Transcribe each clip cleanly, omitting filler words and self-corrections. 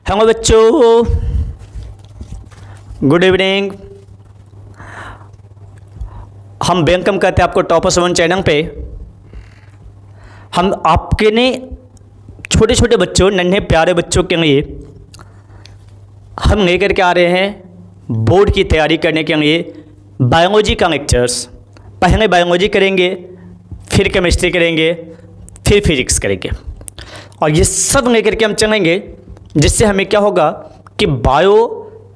Hello बच्चों, good evening. हम welcome करते हैं आपको टॉपर्स वन चैनल पे। हम आपके ने छोटे छोटे बच्चों, नन्हे प्यारे बच्चों के लिए हम लेकर के आ रहे हैं बोर्ड की तैयारी करने के लिए बायोलॉजी का लेक्चर्स। पहले बायोलॉजी करेंगे, फिर केमिस्ट्री करेंगे, फिर फिजिक्स करेंगे और ये सब लेकर के हम चलेंगे, जिससे हमें क्या होगा कि बायो,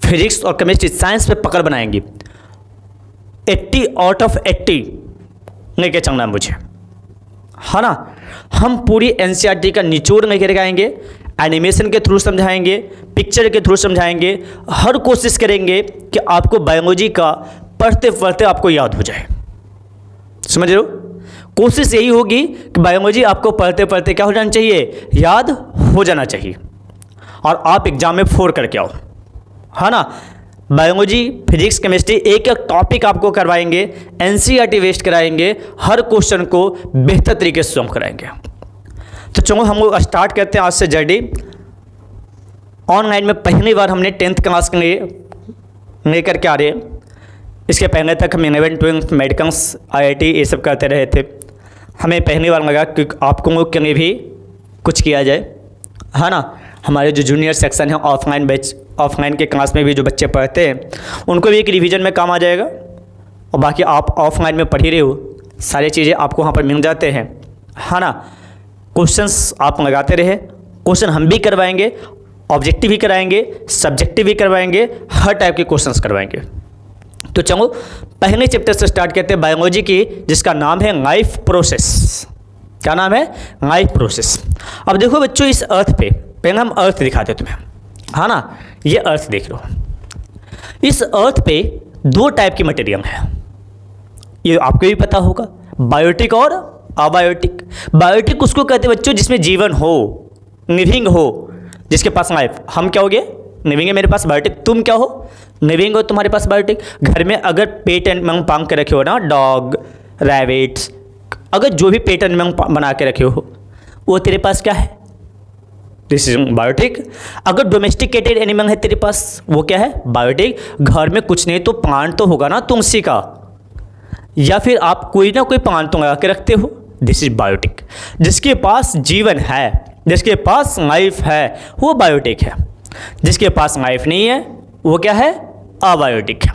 फिजिक्स और केमिस्ट्री साइंस पे पकड़ बनाएंगे। 80 आउट ऑफ 80 लेके चलना है मुझे, है ना। हम पूरी एनसीईआरटी का निचोड़ लेकर आएंगे, एनिमेशन के थ्रू समझाएंगे, पिक्चर के थ्रू समझाएंगे। हर कोशिश करेंगे कि आपको बायोलॉजी का पढ़ते पढ़ते आपको याद हो जाए। समझ रहे हो? कोशिश यही होगी कि बायोलॉजी आपको पढ़ते पढ़ते क्या हो जाना चाहिए, याद हो जाना चाहिए और आप एग्जाम में 4 करके आओ, है ना। बायोलॉजी, फिजिक्स, केमिस्ट्री एक एक टॉपिक आपको करवाएंगे, एनसीईआरटी वेस्ट कराएंगे, हर क्वेश्चन को बेहतर तरीके से सॉल्व कराएंगे। तो चलो हम लोग स्टार्ट करते हैं आज से जर्नी। ऑनलाइन में पहली बार हमने 10th क्लास के लिए लेकर के आ रहे हैं। इसके पहले तक हम 11th 12th मेडिकल्स, IIT ये सब करते रहे थे। हमें पहली बार लगा कि आपको लोग के लिए भी कुछ किया जाए, है ना। हमारे जो जूनियर सेक्शन है ऑफलाइन बैच, ऑफलाइन के क्लास में भी जो बच्चे पढ़ते हैं उनको भी एक रिवीजन में काम आ जाएगा। और बाकी आप ऑफलाइन में पढ़ ही रहे हो, सारी चीज़ें आपको वहाँ पर मिल जाते हैं, है ना। क्वेश्चंस आप लगाते रहे, क्वेश्चन हम भी करवाएंगे, ऑब्जेक्टिव भी कराएंगे, सब्जेक्टिव भी करवाएंगे, हर टाइप के क्वेश्चंस करवाएंगे। तो चलो पहले चैप्टर से स्टार्ट करते हैं बायोलॉजी की, जिसका नाम है लाइफ प्रोसेस। क्या नाम है? Life process. अब देखो बच्चों, इस अर्थ पे पहले हम अर्थ दिखाते तुम्हें, हाँ ना। ये अर्थ देख लो। इस अर्थ पे 2 टाइप की मटेरियल है, ये आपको भी पता होगा, बायोटिक और अबायोटिक। बायोटिक उसको कहते हैं बच्चों जिसमें जीवन हो, लिविंग हो, जिसके पास लाइफ। हम क्या हो गए? लिविंग है मेरे पास बायोटिक। तुम क्या हो? लिविंग हो, तुम्हारे पास बायोटिक। घर में अगर पेट एनिमल पांग के रखे हो ना, डॉग, रैबिट्स, अगर जो भी पेट एनिमल बना के रखे हो वो तेरे पास क्या है? This is biotic. अगर डोमेस्टिकेटेड एनिमल है तेरे पास, वो क्या है? बायोटिक। घर में कुछ नहीं तो प्लांट तो होगा ना तुलसी का, या फिर आप कोई ना कोई प्लांट तो लगा के रखते हो, दिस इज बायोटिक। जिसके पास जीवन है, जिसके पास लाइफ है, वो बायोटिक है। जिसके पास लाइफ नहीं है वो क्या है? अबायोटिक है।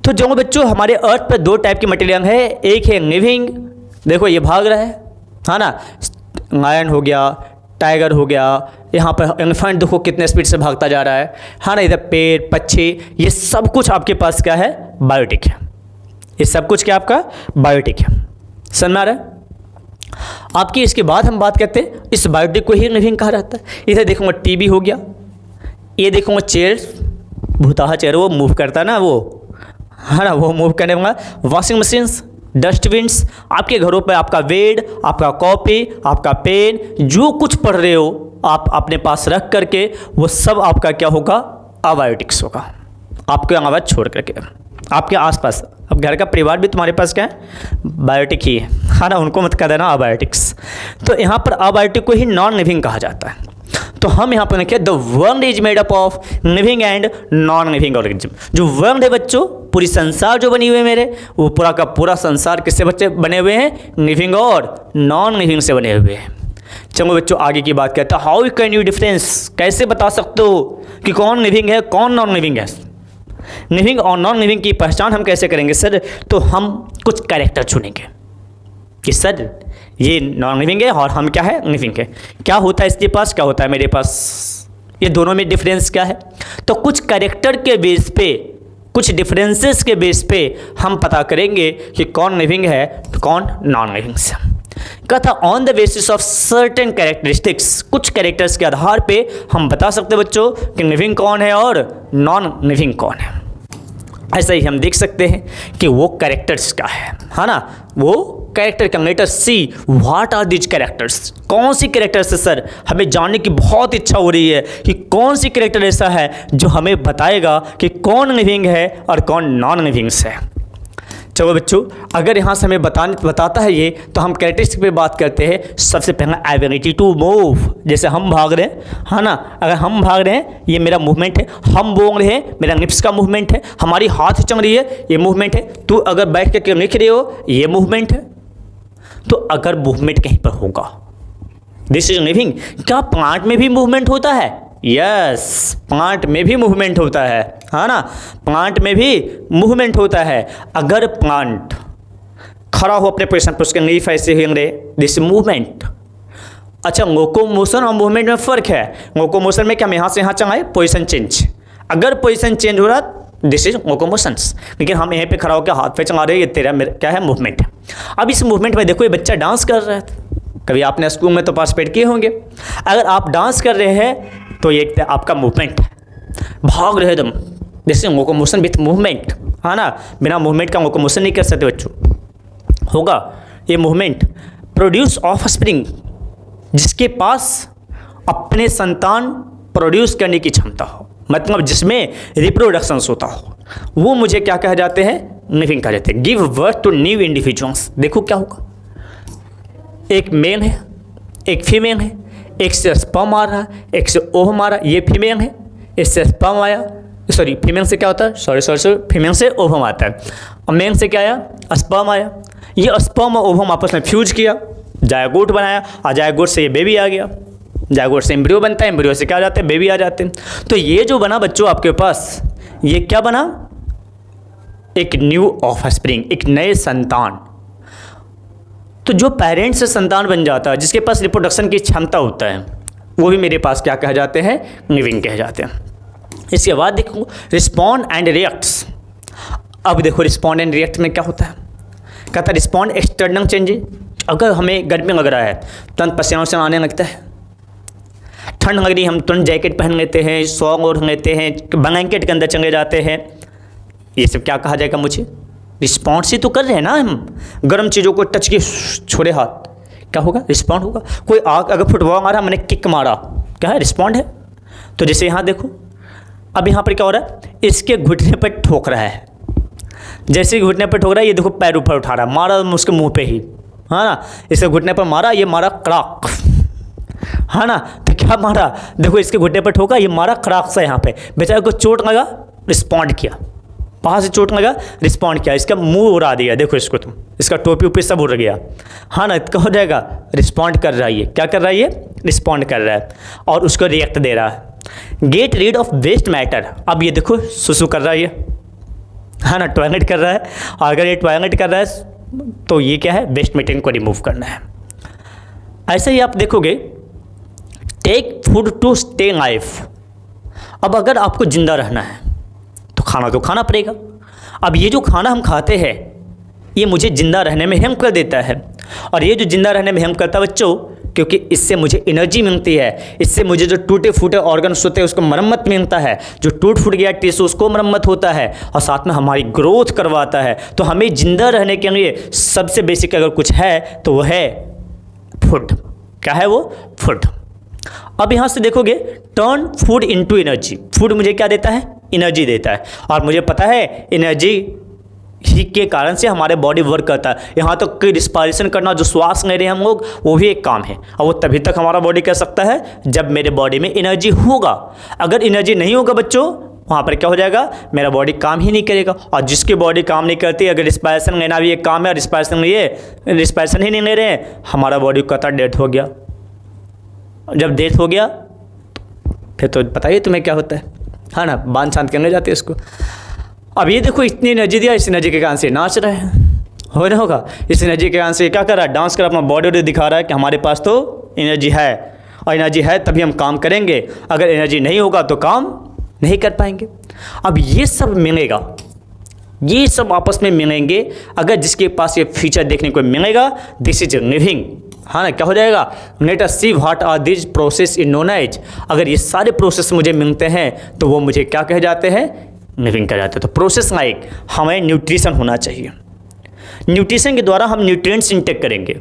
तो जो बच्चों हमारे अर्थ पर 2 टाइप की मटेरियल है। एक है लिविंग, देखो ये भाग रहा है ना। लायन हो गया, टाइगर हो गया, यहाँ पर एलिफेंट देखो कितने स्पीड से भागता जा रहा है, हाँ ना। इधर पेड़, पक्षी, ये सब कुछ आपके पास क्या है? बायोटिक है। ये सब कुछ क्या आपका? बायोटिक है। समझ में आ रहा है? आपकी इसके बाद हम बात करते हैं, इस बायोटिक को ही लिविंग कहा जाता है। इधर देखूंगा टीवी हो गया, ये देखूंगा चेयर, भूताहा चेयर, वो मूव करता ना, वो है ना, वो मूव करने वाला। वॉशिंग मशीन्स, डस्टबिन्स, आपके घरों पर आपका बेड, आपका कॉपी, आपका पेन, जो कुछ पढ़ रहे हो आप अपने पास रख करके, वो सब आपका क्या होगा? अबायोटिक्स होगा। आपके आवाज़ छोड़ करके आपके आसपास, अब घर का परिवार भी तुम्हारे पास क्या है? बायोटिक ही है ना। उनको मत कह देना अबायोटिक्स। तो यहाँ पर अबायोटिक को ही नॉन लिविंग कहा जाता है। तो हम यहाँ पर लिखें the world is made up of living and non living organism. जो वर्ल्ड है बच्चों, पूरी संसार जो बनी हुई है मेरे, वो पूरा का पूरा संसार किससे बच्चे बने हुए हैं? लिविंग और नॉन लिविंग से बने हुए हैं। चलो बच्चों आगे की बात करते हैं। हाउ कैन यू डिफरेंस, कैसे बता सकते हो कि कौन लिविंग है कौन नॉन लिविंग है? लिविंग और नॉन लिविंग की पहचान हम कैसे करेंगे सर? तो हम कुछ कैरेक्टर चुनेंगे कि सर ये नॉन लिविंग है और हम क्या है? लिविंग है। क्या होता है इसके पास, क्या होता है मेरे पास, ये दोनों में डिफरेंस क्या है? तो कुछ कैरेक्टर के बेस पे, कुछ डिफरेंसेस के बेस पे हम पता करेंगे कि कौन लिविंग है कौन नॉन लिविंग से। कहता on the basis of certain characteristics, कुछ कैरेक्टर्स के आधार पे हम बता सकते हैं बच्चों कि लिविंग कौन है और नॉन लिविंग कौन है। ऐसा ही हम देख सकते हैं कि वो कैरेक्टर्स क्या है ना। वो कैरेक्टर का letter C, what are these characters, कौन सी कैरेक्टर्स है सर? हमें जानने की बहुत इच्छा हो रही है कि कौन सी कैरेक्टर ऐसा है जो हमें बताएगा कि कौन लिविंग है और कौन नॉन लिविंग है। चलो बच्चों, अगर यहाँ से हमें बताता है ये, तो हम कैरेक्टरिस्टिक पे बात करते हैं। सबसे पहला एबिलिटी टू मूव, जैसे हम भाग रहे हैं, है ना, अगर हम भाग रहे हैं ये मेरा मूवमेंट है, हम बोल रहे हैं मेरा लिप्स का मूवमेंट है, हमारी हाथ चल रही है ये मूवमेंट है, तू अगर बैठ करके लिख रहे हो ये मूवमेंट है। तो अगर मूवमेंट कहीं पर होगा, दिस इज लिविंग। क्या प्लांट में भी मूवमेंट होता है? यस, प्लांट में भी मूवमेंट होता है ना, प्लांट में भी मूवमेंट होता है। अगर प्लांट खड़ा हो अपने पोजीशन पर, उसके लीफ ऐसे हिल, दिस मूवमेंट। अच्छा, लोकोमोशन और मूवमेंट में फ़र्क है। लोकोमोशन में क्या हम यहाँ से यहाँ चलाएं, पोजीशन चेंज, अगर पोजीशन चेंज हो रहा दिस इज लोकोमोशंस, लेकिन हम यहाँ पे खड़ा होकर हाथ पे चला रहे हैं, ये तेरा मेरा क्या है, मूवमेंट है। अब इस मूवमेंट में देखो, ये बच्चा डांस कर रहा है, कभी आपने स्कूल में तो पार्टिसिपेट किए होंगे। अगर आप डांस कर रहे हैं तो ये आपका मूवमेंट है, भाग रहे तुम, जैसे लोकोमोशन विथ मूवमेंट, है ना, बिना मूवमेंट का लोकोमोशन नहीं कर सकते बच्चों, होगा ये मूवमेंट। प्रोड्यूस ऑफ स्प्रिंग, जिसके पास अपने संतान प्रोड्यूस करने की क्षमता हो, मतलब जिसमें रिप्रोडक्शंस होता हो, वो मुझे क्या कहा जाते हैं, लिविंग कहा जाते हैं। Give birth to new individuals, देखो क्या होगा, एक मेल है, एक फीमेल है, एक से स्पर्म आ रहा है, एक से ओवम आ रहा है, ये फीमेल है, इससे स्पर्म आया, सॉरी फीमेल से क्या होता है, सॉरी फीमेल से ओवम आता है, और मेल से क्या आया, स्पर्म आया। ये स्पर्म और ओवम आपस में फ्यूज किया, जायगोट बनाया, और जायगोट से ये बेबी आ गया, जायगोट से एम्ब्रियो बनता है, एम्ब्रियो से क्या आ जाते हैं, बेबी आ जाते हैं। तो ये जो बना बच्चों आपके पास, ये क्या बना, एक न्यू ऑफस्प्रिंग, एक नए संतान। तो जो पेरेंट्स से संतान बन जाता है, जिसके पास रिप्रोडक्शन की क्षमता होता है, वो भी मेरे पास क्या कहा जाते हैं, लिविंग कहे जाते हैं। इसके बाद देखो रिस्पॉन्ड एंड रिएक्ट्स। अब देखो रिस्पॉन्ड एंड रिएक्ट में क्या होता है, कहता है रिस्पॉन्ड एक्सटर्नल चेंजेस। अगर हमें गर्मी लग रहा है, तुरंत पसीना वसीना आने लगता है, ठंड लग रही, हम तुरंत जैकेट पहन लेते हैं, सॉन्ग ओढ़ लेते हैं, ब्लैंकेट के अंदर चले जाते हैं, ये सब क्या कहा जाएगा, मुझे रिस्पॉन्स ही तो कर रहे हैं ना हम, गर्म चीज़ों को टच के छोड़े हाथ, क्या होगा, रिस्पॉन्ड होगा। कोई आग अगर फुटबॉल मारा, मैंने किक मारा, क्या है, रिस्पॉन्ड है। तो जैसे यहाँ देखो, अब यहाँ पर क्या हो रहा है, इसके घुटने पर ठोक रहा है, जैसे ही घुटने पर ठोक रहा है, ये देखो पैर ऊपर उठा रहा है, मारा उसके मुंह पे ही, है ना, इसके घुटने पर मारा, ये मारा क्रॉक, है ना, तो क्या मारा, देखो इसके घुटने पर ठोका, ये मारा क्रॉक से, यहाँ पे बेचारे को चोट लगा, रिस्पॉन्ड किया, वहाँ से चोट लगा, रिस्पॉन्ड किया, इसका मुंह उड़ा दिया, देखो इसको तुम, इसका टोपी ऊपी सब उड़ गया, हाँ ना, क्या हो जाएगा, रिस्पॉन्ड कर रहा है, ये क्या कर रहा है, ये रिस्पॉन्ड कर रहा है, और उसको रिएक्ट दे रहा है। Get rid of waste matter, अब ये देखो सुसु कर रहा है ये, है ना, टॉयलेट कर रहा है, और अगर ये टॉयलेट कर रहा है तो ये क्या है, वेस्ट मैटर को रिमूव करना है। ऐसे ही आप देखोगे, take food to stay life. अब अगर आपको जिंदा रहना है तो खाना तो खाना पड़ेगा। अब ये जो खाना हम खाते हैं, ये मुझे ज़िंदा रहने में हेल्प कर देता है, और ये जो ज़िंदा रहने में हेल्प करता है बच्चों, क्योंकि इससे मुझे एनर्जी मिलती है, इससे मुझे जो टूटे फूटे ऑर्गन्स होते हैं उसको मरम्मत मिलता है, जो टूट फूट गया टिश्यू उसको मरम्मत होता है, और साथ में हमारी ग्रोथ करवाता है। तो हमें ज़िंदा रहने के लिए सबसे बेसिक अगर कुछ है तो वह है फूड। क्या है वो, फूड। अब यहाँ से देखोगे, turn food into energy. Food मुझे क्या देता है, एनर्जी देता है, और मुझे पता है एनर्जी ही के कारण से हमारे बॉडी वर्क करता है। यहाँ तक कि रिस्पायरेशन करना, जो श्वास ले रहे हैं हम लोग, वो भी एक काम है, और वो तभी तक हमारा बॉडी कर सकता है जब मेरे बॉडी में एनर्जी होगा। अगर एनर्जी नहीं होगा बच्चों, वहाँ पर क्या हो जाएगा, मेरा बॉडी काम ही नहीं करेगा। और जिसकी बॉडी काम नहीं करती, अगर रिस्पायरेशन लेना भी एक काम है, रिस्पायरेशन ही नहीं ले रहे हैं, हमारा बॉडी कहता डेथ हो गया। जब डेथ हो गया फिर तो पता ही तुम्हें क्या होता है ना, बांध शांत करने जाते हैं इसको। अब ये देखो, इतनी एनर्जी दिया, इस एनर्जी के कारण से नाच रहे हैं, हो रहा होगा, इस एनर्जी के कारण से क्या कर रहा है, डांस कर, अपना बॉडी दिखा रहा है कि हमारे पास तो एनर्जी है, और एनर्जी है तभी हम काम करेंगे, अगर एनर्जी नहीं होगा तो काम नहीं कर पाएंगे। अब ये सब मिलेगा, ये सब आपस में मिलेंगे, अगर जिसके पास ये फीचर देखने को मिलेगा, दिस इज लिविंग, हाँ ना, क्या हो जाएगा, let us see what are this process in known as. अगर ये सारे प्रोसेस मुझे मिलते हैं तो वो मुझे क्या कहे जाते हैं, लिविंग कहे जाते हैं। तो प्रोसेस लाइक हमें न्यूट्रिशन होना चाहिए, न्यूट्रिशन के द्वारा हम न्यूट्रिएंट्स इंटेक करेंगे,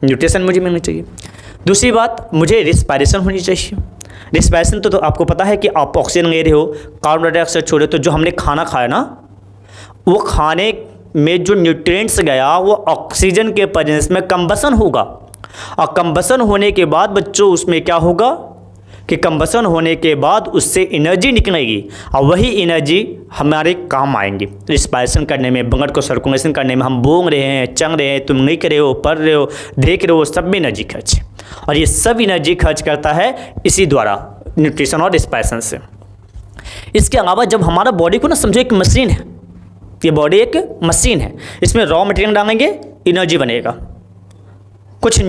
न्यूट्रिशन मुझे मिलनी चाहिए। दूसरी बात, मुझे रिस्पायरेशन होनी चाहिए। रिस्पायरेशन तो आपको पता है कि आप ऑक्सीजन ले रहे हो, कार्बन डाइऑक्साइड छोड़ रहे हो, तो जो हमने खाना खाया ना, वो खाने में जो न्यूट्रिएंट्स गया वो ऑक्सीजन के प्रेजेंस में कंबसन होगा, और कंबसन होने के बाद बच्चों उसमें क्या होगा कि कंबसन होने के बाद उससे एनर्जी निकलेगी, और वही एनर्जी हमारे काम आएंगी रिस्पायरेशन करने में, ब्लड को सर्कुलेशन करने में। हम बोल रहे हैं, चल रहे हैं, तुम लिख रहे हो, पढ़ रहे हो, देख रहे हो, सब में एनर्जी खर्च, और ये सब एनर्जी खर्च करता है इसी द्वारा, न्यूट्रिशन और रिस्पायरेशन से। इसके अलावा जब हमारा बॉडी को ना समझो एक मशीन है, ये बॉडी एक मशीन है, इसमें रॉ मटेरियल डालेंगे एनर्जी बनेगा, कुछ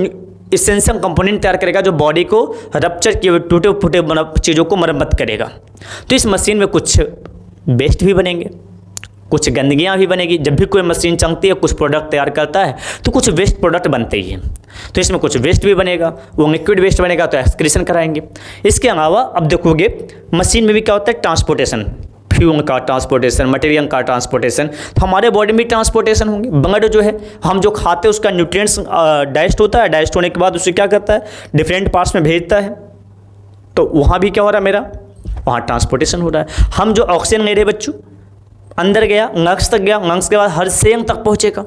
इसेंशियल कंपोनेंट तैयार करेगा जो बॉडी को रप्चर किए हुए टूटे फूटे चीज़ों को मरम्मत करेगा। तो इस मशीन में कुछ वेस्ट भी बनेंगे, कुछ गंदगियाँ भी बनेगी। जब भी कोई मशीन चलती है, कुछ प्रोडक्ट तैयार करता है, तो कुछ वेस्ट प्रोडक्ट बनते ही हैं, तो इसमें कुछ वेस्ट भी बनेगा, वो लिक्विड वेस्ट बनेगा तो एक्सक्रीशन कराएंगे। इसके अलावा अब देखोगे मशीन में भी क्या होता है, ट्रांसपोर्टेशन, फ्यूल का ट्रांसपोर्टेशन, मटेरियल का ट्रांसपोर्टेशन, तो हमारे बॉडी में ट्रांसपोर्टेशन होंगे। ब्लड जो है हम जो खाते हैं उसका न्यूट्रिएंट्स डाइजेस्ट होता है, डाइजेस्ट होने के बाद उसे क्या करता है, डिफरेंट पार्ट्स में भेजता है, तो वहाँ भी क्या हो रहा है, मेरा वहाँ ट्रांसपोर्टेशन हो रहा है। हम जो ऑक्सीजन ले रहे बच्चों, अंदर गया, लंग्स तक गया, लंग्स के बाद हर सेल तक पहुँचेगा,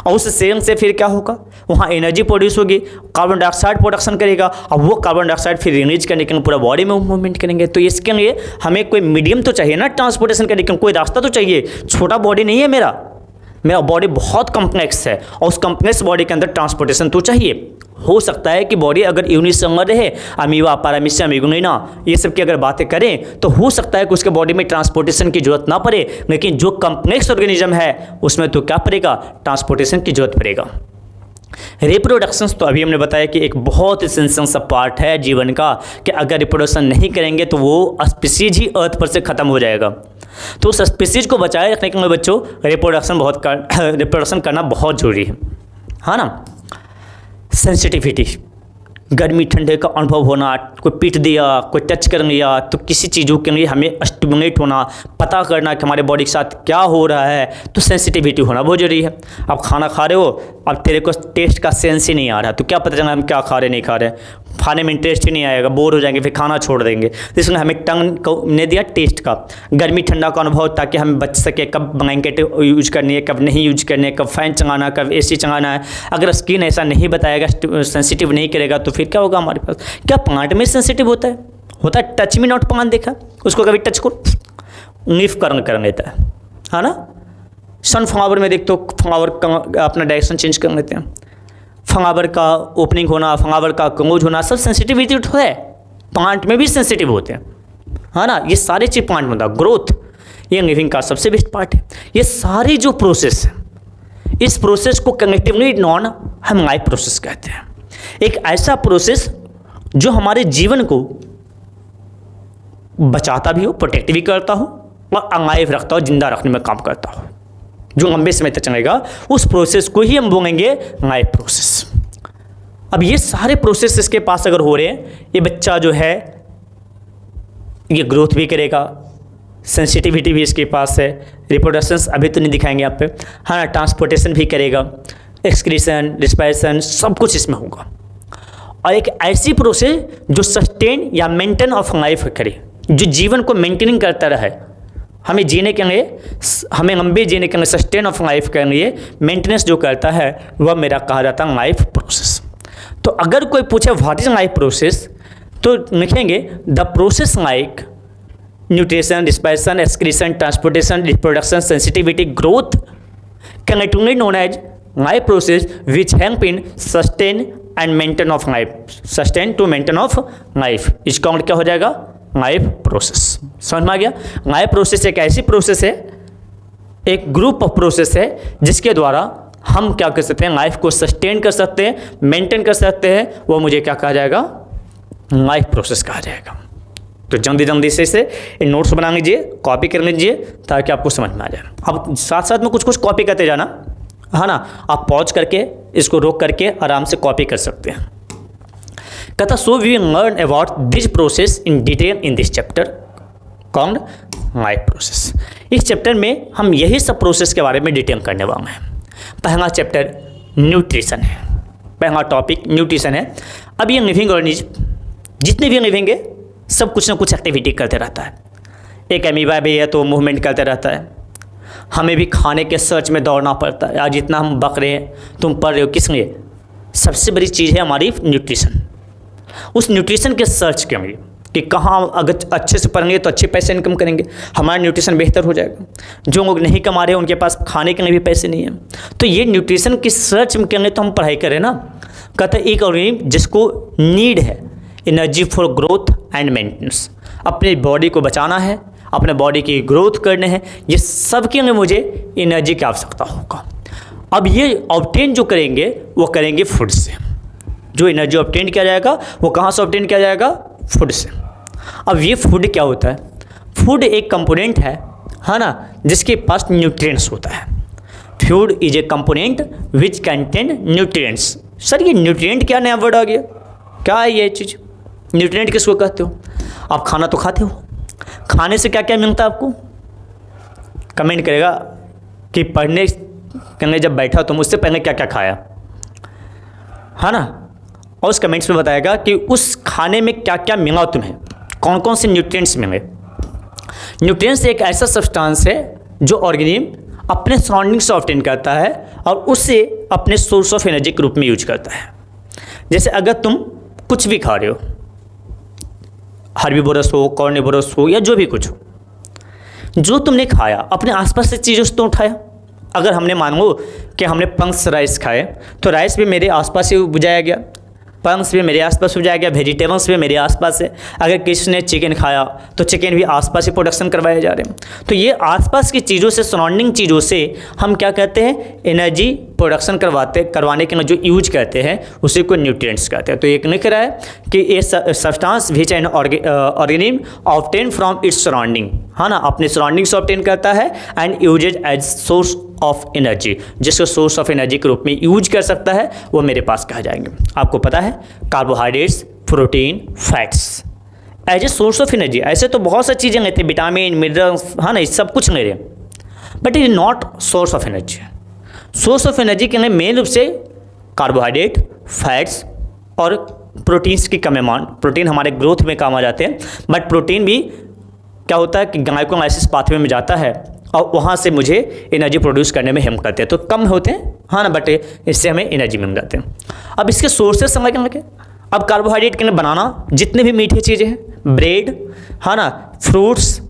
और उस सेल से फिर क्या होगा, वहाँ एनर्जी प्रोड्यूस होगी, कार्बन डाइऑक्साइड प्रोडक्शन करेगा, और वो कार्बन डाइऑक्साइड फिर रिलीज करने के लिए पूरा बॉडी में मूवमेंट करेंगे। तो इसके लिए हमें कोई मीडियम तो चाहिए ना ट्रांसपोर्टेशन करने के लिए, कोई रास्ता तो चाहिए। छोटा बॉडी नहीं है मेरा बॉडी बहुत कॉम्प्लेक्स है, और उस कॉम्प्लेक्स बॉडी के अंदर ट्रांसपोर्टेशन तो चाहिए। हो सकता है कि बॉडी अगर यूनिसेलुलर रहे, अमीबा, पैरामीशियम, मीगोनिना, ये सब की अगर बातें करें, तो हो सकता है कि उसके बॉडी में ट्रांसपोर्टेशन की जरूरत ना पड़े, लेकिन जो कॉम्प्लेक्स ऑर्गेनिज्म है उसमें तो क्या पड़ेगा, ट्रांसपोर्टेशन की जरूरत पड़ेगा। रिप्रोडक्शंस तो अभी हमने बताया कि एक बहुत एसेंशियल सा पार्ट है जीवन का, कि अगर रिप्रोडक्शन नहीं करेंगे तो वो स्पीसीज ही अर्थ पर से ख़त्म हो जाएगा। तो उस स्पीसीज को बचाए रखने के लिए बच्चों रिप्रोडक्शन करना बहुत ज़रूरी है, हाँ ना। सेंसिटिविटी, गर्मी ठंडे का अनुभव होना, कोई पीट दिया, कोई टच कर लिया, तो किसी चीज़ों के लिए हमें स्टिमुलेट होना, पता करना कि हमारे बॉडी के साथ क्या हो रहा है, तो सेंसिटिविटी होना बहुत जरूरी है। अब खाना खा रहे हो, अब तेरे को टेस्ट का सेंस ही नहीं आ रहा, तो क्या पता चला हम क्या खा रहे नहीं खा रहे, खाने में इंटरेस्ट ही नहीं आएगा, बोर हो जाएंगे, फिर खाना छोड़ देंगे। तो इसलिए हमें टंग को ने दिया टेस्ट का, गर्मी ठंडा का अनुभव, ताकि हम बच सके कब ब्लैंकेट यूज करनी है, कब नहीं यूज करनी है, कब फैन चलाना, कब एसी चलाना है। अगर स्किन ऐसा नहीं बताएगा, सेंसिटिव नहीं करेगा, तो फिर क्या होगा हमारे पास। क्या प्लांट में सेंसिटिव होता है टच मी नॉट प्लांट, देखा उसको कभी टच को लीफ कर लेता है ना। सनफ्लावर में देखते हो, फ्लावर का अपना डायरेक्शन चेंज कर लेते हैं, फ्लावर का ओपनिंग होना, फ्लावर का क्लोज होना, सब सेंसिटिविटी तो है। प्लांट में भी सेंसिटिव होते हैं, है ना। ये सारे चीज़ प्लांट में होता है। ग्रोथ ये लिविंग का सबसे बेस्ट पार्ट है। ये सारी जो प्रोसेस है, इस प्रोसेस को कनेक्टिवली नॉन हम लाइफ प्रोसेस कहते हैं। एक ऐसा प्रोसेस जो हमारे जीवन को बचाता भी हो, प्रोटेक्ट भी करता हो, और अलाइव रखता हो, जिंदा रखने में काम करता हो, जो लंबे समय तक चलेगा, उस प्रोसेस को ही हम बोलेंगे लाइफ प्रोसेस। अब ये सारे प्रोसेस इसके पास अगर हो रहे हैं, ये बच्चा जो है ये ग्रोथ भी करेगा, सेंसिटिविटी भी इसके पास है, रिप्रोडक्शंस अभी तो नहीं दिखाएंगे आप पे, हाँ ना, ट्रांसपोर्टेशन भी करेगा, एक्सक्रीशन, रिस्पायरेशन, सब कुछ इसमें होगा। और एक ऐसी प्रोसेस जो सस्टेन या मेंटेन ऑफ लाइफ करे, जो जीवन को मेंटेनिंग करता रहे, हमें जीने के लिए, हमें लंबे जीने के लिए, सस्टेन ऑफ लाइफ के लिए मेंटेनेंस जो करता है, वह मेरा कहा जाता है लाइफ प्रोसेस। तो अगर कोई पूछे व्हाट इज लाइफ प्रोसेस, तो लिखेंगे the process like nutrition, respiration, excretion, transportation, reproduction, sensitivity, growth collectively known as life process which help in sustain and maintain of life, sustain to maintain of life. इसका क्या हो जाएगा, life process. समझ में आ गया। Life process एक ऐसी process है, एक ग्रुप ऑफ प्रोसेस है, जिसके द्वारा हम क्या कर सकते हैं, लाइफ को सस्टेन कर सकते हैं, मेंटेन कर सकते हैं, वो मुझे क्या कहा जाएगा, लाइफ प्रोसेस कहा जाएगा। तो जल्दी जल्दी से इसे इन नोट्स बना लीजिए, कॉपी कर लीजिए, ताकि आपको समझ में आ जाए। अब साथ साथ में कुछ कुछ कॉपी करते जाना, है ना। आप पॉज करके इसको रोक करके आराम से कॉपी कर सकते हैं। कहता so we learn about this process in detail in this chapter called life process. इस चैप्टर में हम यही सब प्रोसेस के बारे में डिटेल करने वाले हैं। पहला चैप्टर न्यूट्रिशन है, पहला टॉपिक न्यूट्रिशन है। अब ये लिविंग ऑर्गेनिज्म जितने भी लिविंग है, सब कुछ ना कुछ एक्टिविटी करते रहता है। एक अमीबा भी है तो मूवमेंट करते रहता है, हमें भी खाने के सर्च में दौड़ना पड़ता है। आज इतना हम बक रहे हैं, तुम पढ़ रहे हो किस लिए? सबसे बड़ी चीज़ है हमारी न्यूट्रिशन। उस न्यूट्रिशन के सर्च के लिए कि कहाँ अगर अच्छे से पढ़ेंगे तो अच्छे पैसे इनकम करेंगे, हमारा न्यूट्रिशन बेहतर हो जाएगा। जो लोग नहीं कमा रहे उनके पास खाने के लिए भी पैसे नहीं हैं, तो ये न्यूट्रिशन की सर्च में करने तो हम पढ़ाई करें ना। कहते हैं एक ऑर्गेनिज्म जिसको नीड है energy for growth and maintenance, अपनी बॉडी को बचाना है, अपने बॉडी की ग्रोथ करने हैं, ये सब के लिए मुझे एनर्जी की आवश्यकता होगा। अब ये ऑब्टेन जो करेंगे वो करेंगे फूड से। जो एनर्जी ऑब्टेन किया जाएगा वो कहाँ से ऑब्टेन किया जाएगा? फूड से। अब ये फूड क्या होता है? फूड एक कंपोनेंट है ना, जिसके पास न्यूट्रिएंट्स होता है। Food is a component which contain nutrients. Sir ये न्यूट्रिएंट क्या नया वर्ड आ गया? क्या है ये चीज़? न्यूट्रिएंट किसको कहते हो? आप खाना तो खाते हो, खाने से क्या क्या मिलता है आपको? कमेंट करेगा कि पढ़ने करने जब बैठा तो मुझसे पहले क्या क्या खाया, है ना, और उस कमेंट्स में बताएगा कि उस खाने में क्या क्या मिला तुम्हें, कौन कौन से न्यूट्रिएंट्स मिले। न्यूट्रिएंट्स एक ऐसा सब्सटेंस है जो ऑर्गेनिज्म अपने सराउंडिंग से ऑब्टेन करता है और उससे अपने सोर्स ऑफ एनर्जी के रूप में यूज करता है। जैसे अगर तुम कुछ भी खा रहे हो, हर्बीवोरस हो, कार्निवोरस हो, या जो भी कुछ हो, जो तुमने खाया अपने आसपास से चीज़ों से तो उठाया। अगर हमने मानो कि हमने पंक्स राइस खाए तो राइस भी मेरे आसपास से उपजाया गया, पंक्स भी मेरे आसपास उपजाया गया, वेजिटेबल्स भी मेरे आसपास है। अगर किसी ने चिकन खाया तो चिकन भी आसपास ही प्रोडक्शन करवाए जा रहे हैं। तो ये आसपास की चीज़ों से, सराउंडिंग चीज़ों से हम क्या कहते हैं? एनर्जी प्रोडक्शन करवाने के लिए जो यूज करते हैं उसी को न्यूट्रिएंट्स कहते हैं। तो एक लिख रहा है कि ये substance which an organism obtain from its surrounding, है ना, अपने सराउंडिंग से ऑब्टेन करता है and uses as source of energy, जिसको सोर्स ऑफ एनर्जी के रूप में यूज कर सकता है, वो मेरे पास कहा जाएंगे। आपको पता है carbohydrates, protein, fats as a source of energy. ऐसे तो बहुत सारी चीज़ें लेते हैं, विटामिन, मिनरल्स, है ना, ये सब कुछ ले रहे हैं, but it is not source of energy. Source of energy के लिए मेन रूप से कार्बोहाइड्रेट, फैट्स और प्रोटीन्स की कम अमाउंट। प्रोटीन हमारे ग्रोथ में काम आ जाते हैं, बट प्रोटीन भी क्या होता है कि ग्लाइकोलाइसिस पाथवे में जाता है और वहाँ से मुझे एनर्जी प्रोड्यूस करने में हेल्प करते हैं, तो कम होते हैं, हाँ ना, बट इससे हमें एनर्जी मिल जाते हैं। अब इसके सोर्सेस समझने लगे। अब कार्बोहाइड्रेट के लिए बनाना जितने भी मीठी चीज़ें हैं, ब्रेड, है ना, फ्रूट्स,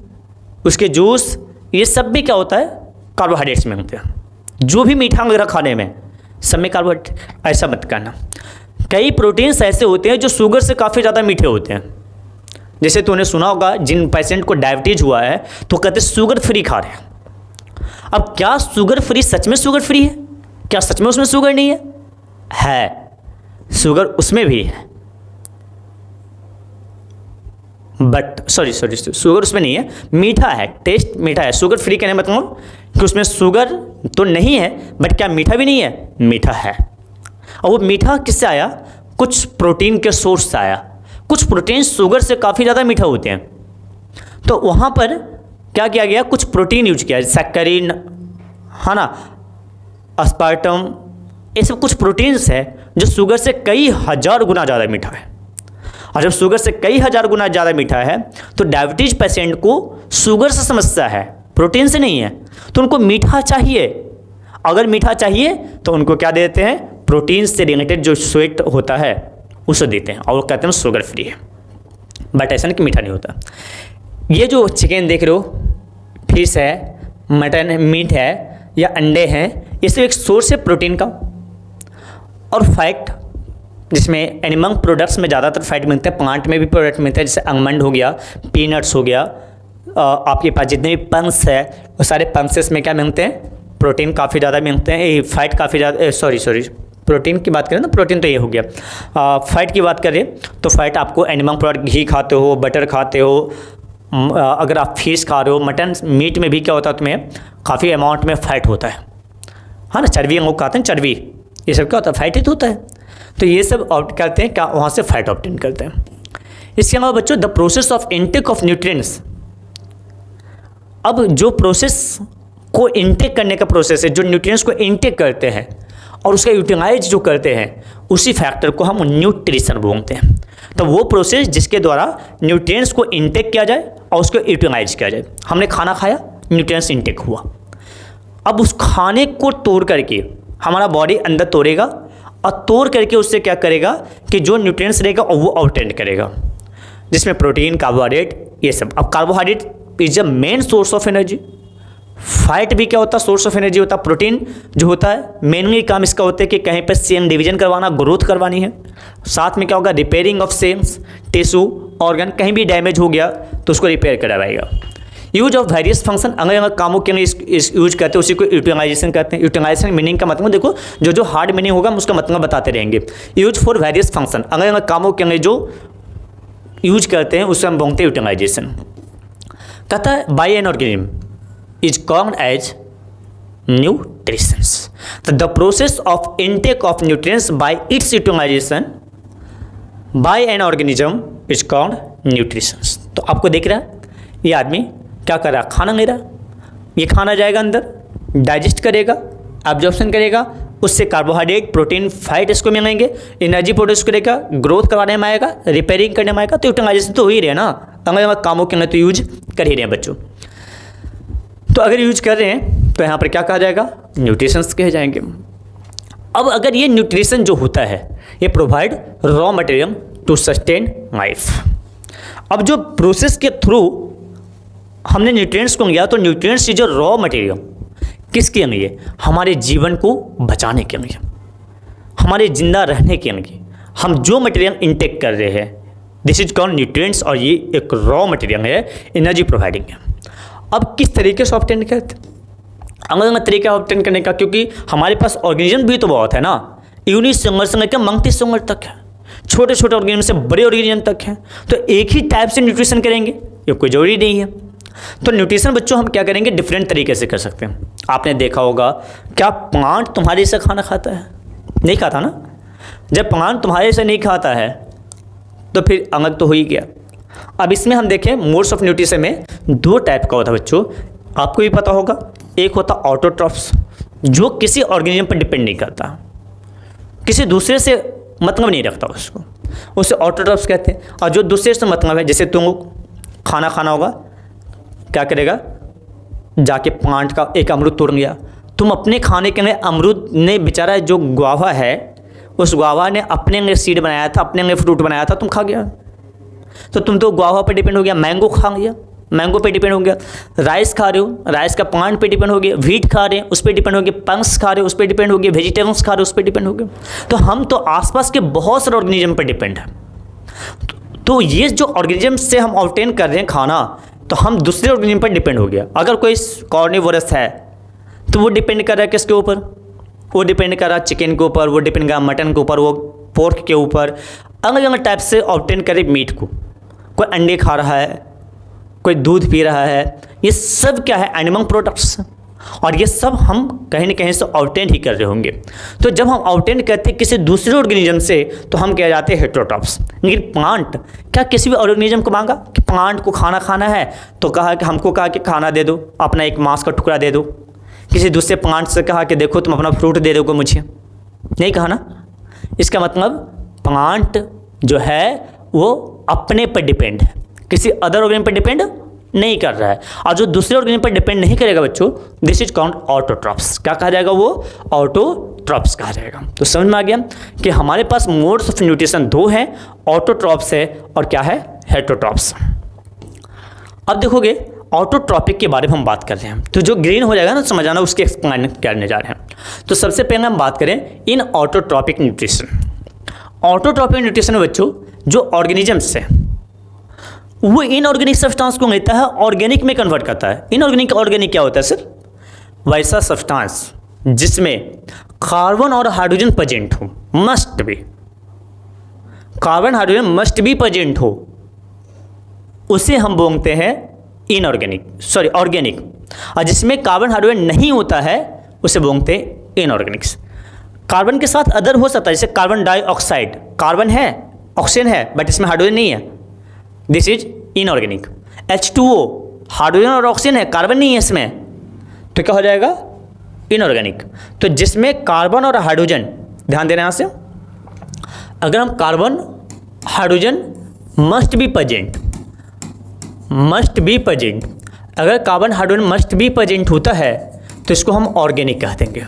उसके जूस, ये सब भी क्या होता है? कार्बोहाइड्रेट्स में होते हैं। जो भी मीठा वगैरह खाने में सब में कार्बोहाइड्रेट। ऐसा मत करना। कई प्रोटीन्स ऐसे होते हैं जो शुगर से काफ़ी ज़्यादा मीठे होते हैं। जैसे तूने सुना होगा जिन पेशेंट को डायबिटीज हुआ है तो कहते हैं शुगर फ्री खा रहे हैं। अब क्या शुगर फ्री सच में शुगर फ्री है? क्या सच में उसमें शुगर नहीं है? है, शुगर उसमें भी है, बट सॉरी शुगर उसमें नहीं है, मीठा है, टेस्ट मीठा है। शुगर फ्री कहने मतलब कि उसमें शुगर तो नहीं है, बट क्या मीठा भी नहीं है? मीठा है। और वो मीठा किससे आया? कुछ प्रोटीन के सोर्स से आया। कुछ प्रोटीन शुगर से काफ़ी ज़्यादा मीठा होते हैं, तो वहाँ पर क्या किया गया? कुछ प्रोटीन यूज किया, सैक्करीन, है ना, अस्पार्टम, ये सब कुछ प्रोटीन्स है जो शुगर से कई हज़ार गुना ज़्यादा मीठा है। और जब शुगर से कई हज़ार गुना ज़्यादा मीठा है तो डायबिटीज पेशेंट को शुगर से समस्या है, प्रोटीन से नहीं है, तो उनको मीठा चाहिए। अगर मीठा चाहिए तो उनको क्या देते हैं? प्रोटीन से रिलेटेड जो स्वीट होता है उसे देते हैं और वो कहते हैं शुगर फ्री है। बट ऐसा नहीं कि मीठा नहीं होता। ये जो चिकन देख रहे हो, फिश है, मटन है, मीट है या अंडे हैं, ये सब एक सोर्स है प्रोटीन का। और फैट, जिसमें एनिमल प्रोडक्ट्स में ज़्यादातर फैट मिलते हैं, प्लांट में भी प्रोडक्ट मिलते हैं, जैसे आलमंड हो गया, पीनट्स हो गया, आपके पास जितने भी पल्स है वो सारे पल्सेस में क्या मिलते हैं? प्रोटीन काफ़ी ज़्यादा मिलते हैं, फैट काफ़ी ज़्यादा, सॉरी प्रोटीन की बात करें ना, प्रोटीन तो ये हो गया। फैट की बात करें तो फैट आपको एनिमल प्रोडक्ट, घी खाते हो, बटर खाते हो, अगर आप फिश खा रहे हो, मटन, मीट में भी क्या होता है? तुम्हें काफ़ी अमाउंट में फ़ैट होता है, हाँ ना, चर्बी हम लोग खाते हैं, चर्बी, ये सब क्या होता है? फैट ही तो होता है। तो ये सब ऑप्ट करते हैं, क्या वहाँ से फैट ऑब्टेन करते हैं। इसके अलावा बच्चों, the process of intake of nutrients. अब जो प्रोसेस को इनटेक करने का प्रोसेस है, जो न्यूट्रिएंट्स को इनटेक करते हैं और उसका यूटिलाइज जो करते हैं, उसी फैक्टर को हम न्यूट्रिशन बोलते हैं। तो वो प्रोसेस जिसके द्वारा न्यूट्रिएंट्स को इनटेक किया जाए और उसको यूटिलाइज किया जाए। हमने खाना खाया, न्यूट्रिएंट्स इनटेक हुआ, अब उस खाने को तोड़ करके हमारा बॉडी अंदर तोड़ेगा और तोड़ करके उससे क्या करेगा कि जो न्यूट्रिएंट्स रहेगा वो आउटटेंड करेगा, जिसमें प्रोटीन, कार्बोहाइड्रेट, ये सब। अब carbohydrate is the main source of energy. Fat भी क्या होता है, सोर्स ऑफ एनर्जी होता है। प्रोटीन जो होता है मेनली काम इसका होता है कि कहीं पर सेल डिवीजन करवाना, ग्रोथ करवानी है। साथ में क्या होगा, repairing of cells, tissue, organ, कहीं भी डैमेज हो गया तो उसको रिपेयर करवाएगा। यूज ऑफ वेरियस फंक्शन, अलग अलग कामों के लिए इस यूज करते हैं, उसी को यूटिलाइजेशन कहते हैं। यूटिलाइजेशन मीनिंग का मतलब देखो, जो हार्ड मीनिंग होगा हम उसका मतलब बताते रहेंगे। यूज फॉर वेरियस फंक्शन, अलग अलग कामों के लिए जो यूज करते हैं उससे हम बोलते हैं यूटिलाइजेशन। कहता है by an organism is called as nutritions. The process of intake of nutrients by its utilization by an organism is called nutritions. तो आपको देख रहा है ये आदमी क्या कर रहा है, खाना ले रहा है। ये खाना जाएगा अंदर, डाइजेस्ट करेगा, एब्जॉर्प्शन करेगा, उससे कार्बोहाइड्रेट, प्रोटीन, फैट इसको मिलेंगे, एनर्जी प्रोड्यूस करेगा, ग्रोथ करवाने में आएगा, रिपेयरिंग करने में आएगा। तो यूटिलाइजेशन तो हो ही रहे ना, अलग अलग कामों के लिए तो यूज कर ही रहे हैं बच्चों। तो अगर यूज कर रहे हैं तो यहाँ पर क्या कहा जाएगा, न्यूट्रिशंस कहे जाएंगे। अब अगर ये न्यूट्रिशन जो होता है ये provide raw material to sustain life. अब जो प्रोसेस के थ्रू हमने न्यूट्रिएंट्स को लिया, तो न्यूट्रिएंट्स जो रॉ मटेरियल किसके लिए, हमारे जीवन को बचाने के लिए, हमारे जिंदा रहने के लिए हम जो मटेरियल इंटेक कर रहे हैं, दिस इज कॉल्ड न्यूट्रिएंट्स। और ये एक रॉ मटेरियल है, एनर्जी प्रोवाइडिंग है। अब किस तरीके से ऑब्टेन करते हैं, अलग अलग तरीके ऑब्टेन करने का, क्योंकि हमारे पास ऑर्गेनिज्म भी तो बहुत है ना, यूनिसेलुलर से लेकर मल्टीसेलुलर तक है, छोटे छोटे ऑर्गेनिज्म से बड़े ऑर्गेनिज्म तक है। तो एक ही टाइप से न्यूट्रिशन करेंगे ये कोई जरूरी नहीं है। तो न्यूट्रिशन बच्चों हम क्या करेंगे, डिफरेंट तरीके से कर सकते हैं। आपने देखा होगा, क्या प्लांट तुम्हारे से खाना खाता है, नहीं खाता ना। जब प्लांट तुम्हारे से नहीं खाता है तो फिर अलग तो हो ही गया। अब इसमें हम देखें मोड्स ऑफ न्यूट्रिशन में दो टाइप का होता है बच्चों, आपको भी पता होगा। एक होता ऑटोट्रॉफ्स, जो किसी ऑर्गेनिज्म पर डिपेंड नहीं करता, किसी दूसरे से मतलब नहीं रखता उसको, उसे ऑटोट्रॉफ्स कहते हैं। और जो दूसरे से मतलब है, जैसे तुम खाना खाना होगा, क्या करेगा, जाके प्लांट का एक अमरूद तोड़ लिया। तुम अपने खाने के लिए अमरूद ने बेचारा जो गुआवा है, उस गुआवा ने अपने लिए सीड बनाया था, अपने लिए फ्रूट बनाया था, तुम खा गया। तो तुम तो गुआवा पे डिपेंड हो गया, मैंगो खा गया, मैंगो पे डिपेंड हो गया। राइस खा रहे हो, राइस का प्लांट पे डिपेंड हो गया। व्हीट खा रहे हैं, उस पर डिपेंड हो गया। पल्स खा रहे हो, उस पर डिपेंड हो गया। वेजिटेबल्स खा रहे हो, उस पर डिपेंड हो गया। तो हम तो आसपास के बहुत सारे ऑर्गेनिज्म पर डिपेंड हैं। तो ये जो ऑर्गेनिज्म से हम ऑब्टेन कर रहे हैं खाना, तो हम दूसरे ऑर्गेनिज्म पर डिपेंड हो गया। अगर कोई कार्निवोरस है तो वो डिपेंड कर रहा है किसके ऊपर, वो डिपेंड कर रहा है चिकन के ऊपर, वो डिपेंड कर रहा है मटन के ऊपर, वो पोर्क के ऊपर, अलग अलग टाइप से ऑब्टेन करे मीट को। कोई अंडे खा रहा है, कोई दूध पी रहा है, ये सब क्या है, एनिमल प्रोडक्ट्स। और ये सब हम कहीं ना कहीं से ऑब्टेन ही कर रहे होंगे। तो जब हम ऑब्टेन करते हैं किसी दूसरे ऑर्गेनिज्म से तो हम कह जाते हैं हेटेरोट्रॉफ्स। लेकिन प्लांट क्या किसी भी ऑर्गेनिज्म को मांगा कि प्लांट को खाना खाना है, तो कहा कि हमको कहा कि खाना दे दो, अपना एक मांस का टुकड़ा दे दो। किसी दूसरे प्लांट से कहा कि देखो तुम अपना फ्रूट दे दोगे मुझे, नहीं कहा ना। इसका मतलब प्लांट जो है वो अपने पर डिपेंड है, किसी अदर ऑर्गेनिज्म पर डिपेंड नहीं कर रहा है। और जो दूसरे ऑर्गेनिज्म पर डिपेंड नहीं करेगा बच्चों, दिस इज कॉल्ड ऑटोट्रॉफ्स। क्या कहा जाएगा, वो ऑटोट्रॉफ्स कहा जाएगा। तो समझ में आ गया कि हमारे पास मोड्स ऑफ न्यूट्रिशन दो हैं, ऑटोट्रॉफ्स है और क्या है, हेटेरोट्रॉफ्स। अब देखोगे ऑटोट्रॉपिक के बारे में हम बात कर रहे हैं, तो जो ग्रीन हो जाएगा ना समझ आना, उसके एक्सप्लेन करने जा रहे हैं। तो सबसे पहले हम बात करें इन ऑटोट्रॉपिक न्यूट्रिशन। ऑटोट्रॉपिक न्यूट्रिशन में बच्चों जो ऑर्गेनिजम्स है वो इनऑर्गेनिक सब्सटेंस को लेता है, ऑर्गेनिक में कन्वर्ट करता है। इनऑर्गेनिक ऑर्गेनिक क्या होता है सर, वैसा सब्सटेंस जिसमें कार्बन और हाइड्रोजन प्रेजेंट हो, must be carbon hydrogen must be present हो, उसे हम बोलते हैं इनऑर्गेनिक, सॉरी ऑर्गेनिक। और जिसमें कार्बन हाइड्रोजन नहीं होता है उसे बोलते हैं इनऑर्गेनिक्स। कार्बन के साथ अदर हो सकता है, जैसे कार्बन डाइऑक्साइड, कार्बन है, ऑक्सीजन है, बट इसमें हाइड्रोजन नहीं है, this is inorganic. H2O hydrogen और ऑक्सीजन है, कार्बन नहीं है इसमें, तो क्या हो जाएगा, इनऑर्गेनिक। तो जिसमें कार्बन और हाइड्रोजन, ध्यान देना यहाँ से, अगर हम carbon hydrogen must be present, अगर carbon hydrogen must be present होता है तो इसको हम ऑर्गेनिक कह देंगे।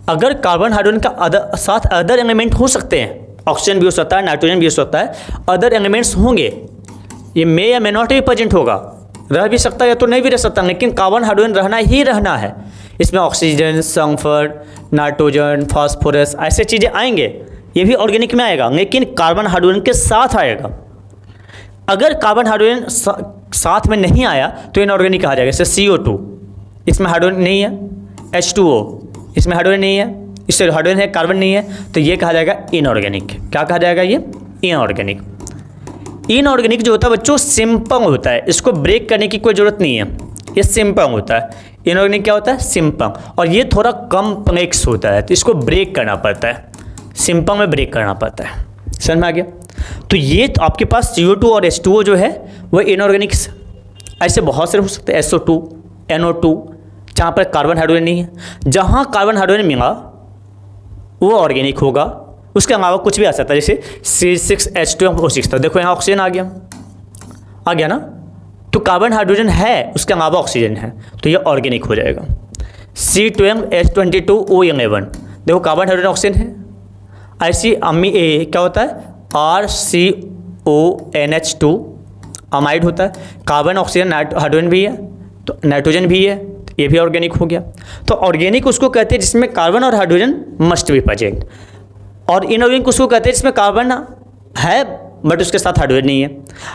अगर कार्बन हाइड्रोजन का साथ अदर एलिमेंट हो सकते हैं, ऑक्सीजन भी हो सकता है, नाइट्रोजन भी हो सकता है, अदर एलिमेंट्स होंगे, ये मे या मे नॉट भी प्रेजेंट होगा, रह भी सकता है या तो नहीं भी रह सकता, लेकिन कार्बन हाइड्रोजन रहना ही रहना है। इसमें ऑक्सीजन, सल्फर, नाइट्रोजन, फास्फोरस ऐसे चीज़ें आएंगे, ये भी ऑर्गेनिक में आएगा, लेकिन कार्बन हाइड्रोजन के साथ आएगा। अगर कार्बन हाइड्रोजन साथ में नहीं आया तो इनऑर्गेनिक कहा जाएगा। जैसे CO2, इसमें हाइड्रोजन नहीं है, H2O, इसमें हाइड्रोजन नहीं है, इससे हाइड्रोजन है, कार्बन नहीं है, तो ये कहा जाएगा इनऑर्गेनिक। क्या कहा जाएगा? ये इनऑर्गेनिक। इनऑर्गेनिक जो होता है बच्चों सिंपल होता है, इसको ब्रेक करने की कोई ज़रूरत नहीं है, ये सिंपल होता है। इनऑर्गेनिक क्या होता है? सिंपल। और ये थोड़ा कॉम्प्लेक्स होता है, तो इसको ब्रेक करना पड़ता है, सिंपल में ब्रेक करना पड़ता है। समझ में आ गया? तो ये तो आपके पास CO2 और H2O जो है वो इनऑर्गेनिक्स, ऐसे बहुत सारे हो सकते हैं, SO2, NO2, जहाँ पर कार्बन हाइड्रोजन नहीं है। जहाँ कार्बन हाइड्रोजन मिला वो ऑर्गेनिक होगा, उसके अलावा कुछ भी आ सकता है, जैसे C6H12O6। तो देखो यहाँ ऑक्सीजन आ गया ना, तो कार्बन हाइड्रोजन है, उसके अलावा ऑक्सीजन है, तो ये ऑर्गेनिक हो जाएगा। C12H22O11, देखो कार्बन हाइड्रोजन ऑक्सीजन है। ऐसी ए क्या होता है? RCONH2 अमाइड होता है, कार्बन ऑक्सीजन हाइड्रोजन भी है, तो नाइट्रोजन भी है, ये भी ऑर्गेनिक हो गया। तो ऑर्गेनिक उसको कहते हैं जिसमें कार्बन और हाइड्रोजन मस्ट बी प्रेजेंट, और इनऑर्गेनिक उसको कहते हैं जिसमें कार्बन है बट उसके साथ हाइड्रोजन नहीं है,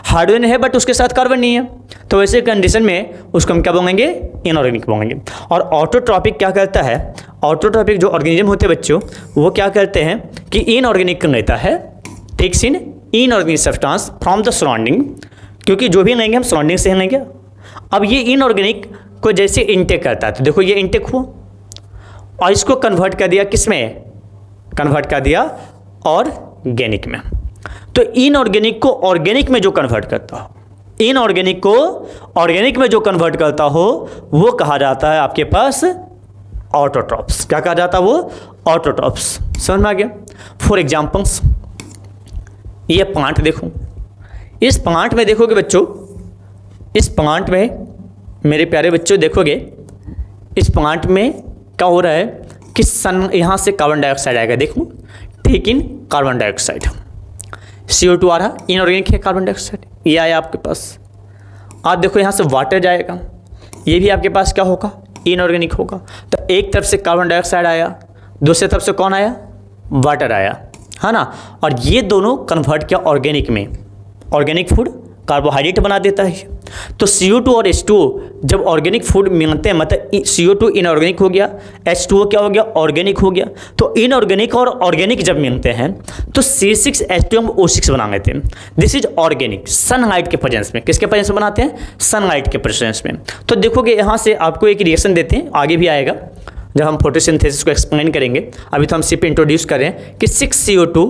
हाइड्रोजन है बट उसके साथ कार्बन नहीं है। तो वैसे कंडीशन में उसको हम क्या बोलेंगे? इनऑर्गेनिक बोलेंगे। और ऑटोट्रॉपिक क्या करता है? ऑटोट्रॉपिक जो ऑर्गेनिज्म होते हैं बच्चों, वो क्या करते हैं कि इनऑर्गेनिक लेता है, takes in inorganic substance from the surrounding, क्योंकि जो भी लेंगे हम सराउंडिंग से लेंगे। अब ये इनऑर्गेनिक को जैसे इनटेक करता है, तो देखो ये इनटेक हुआ और इसको कन्वर्ट कर दिया किस में? कन्वर्ट कर दिया ऑर्गेनिक में। तो इनऑर्गेनिक को ऑर्गेनिक में जो कन्वर्ट करता हो, इनऑर्गेनिक को ऑर्गेनिक में जो कन्वर्ट करता हो, वो कहा जाता है आपके पास ऑटोट्रॉप्स। क्या कहा जाता है? वो ऑटोट्रॉप्स। समझ में आ गया? फॉर एग्जाम्पल्स, ये प्लांट देखो, इस प्लांट में देखोगे बच्चों, इस प्लांट में मेरे प्यारे बच्चों देखोगे, इस प्लांट में क्या हो रहा है कि सन यहाँ से कार्बन डाइऑक्साइड आएगा, देखो, टेक इन कार्बन डाइऑक्साइड, CO2 आ रहा, इनऑर्गेनिक है कार्बन डाइऑक्साइड, ये आया आपके पास। आप देखो यहाँ से वाटर जाएगा, ये भी आपके पास क्या होगा? इनऑर्गेनिक होगा। तो एक तरफ से कार्बन डाइऑक्साइड आया, दूसरी तरफ से कौन आया? वाटर आया, है ना। और ये दोनों कन्वर्ट किया ऑर्गेनिक में, ऑर्गेनिक फूड कार्बोहाइड्रेट बना देता है। तो CO2 और H2O जब ऑर्गेनिक फूड मिलते हैं, मतलब CO2 इनऑर्गेनिक हो गया, H2O क्या हो गया? ऑर्गेनिक हो गया। तो इनऑर्गेनिक और ऑर्गेनिक जब मिलते हैं तो C6H12O6 बना लेते हैं। दिस इज ऑर्गेनिक, सनलाइट के प्रेजेंस में। किसके प्रेजेंस में बनाते हैं? सनलाइट के प्रेजेंस में। तो देखोगे यहाँ से आपको एक रिएक्शन देते हैं, आगे भी आएगा जब हम फोटोसिंथेसिस को एक्सप्लेन करेंगे। अभी तो हम सिर्फ इंट्रोड्यूस करें कि 6CO2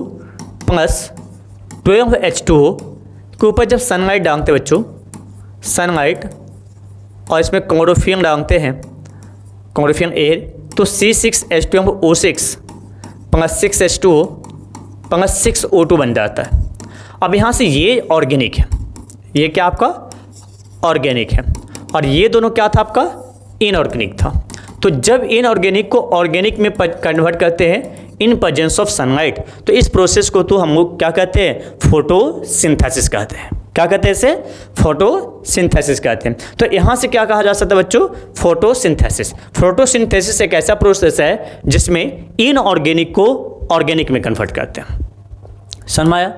प्लस 12H2O के ऊपर जब सनलाइट डालते हैं बच्चों, सनलाइट, और इसमें क्लोरोफिल डालते हैं, क्लोरोफिल एयर, तो C6H12O6 plus 6H2O plus 6O2 बन जाता है। अब यहाँ से ये ऑर्गेनिक है, ये क्या आपका? ऑर्गेनिक है, और ये दोनों क्या था आपका? इनऑर्गेनिक था। तो जब इनऑर्गेनिक को ऑर्गेनिक में कन्वर्ट करते हैं इन प्रेजेंस ऑफ सनलाइट, तो इस प्रोसेस को तो हम लोग क्या कहते हैं? फोटोसिंथेसिस कहते हैं। क्या कहते हैं इसे? फोटोसिंथेसिस कहते हैं। तो यहाँ से क्या कहा जा सकता है बच्चों? फोटोसिंथेसिस। फोटोसिंथेसिस एक ऐसा प्रोसेस है जिसमें इनऑर्गेनिक को ऑर्गेनिक में कन्वर्ट करते हैं। समझ में आया?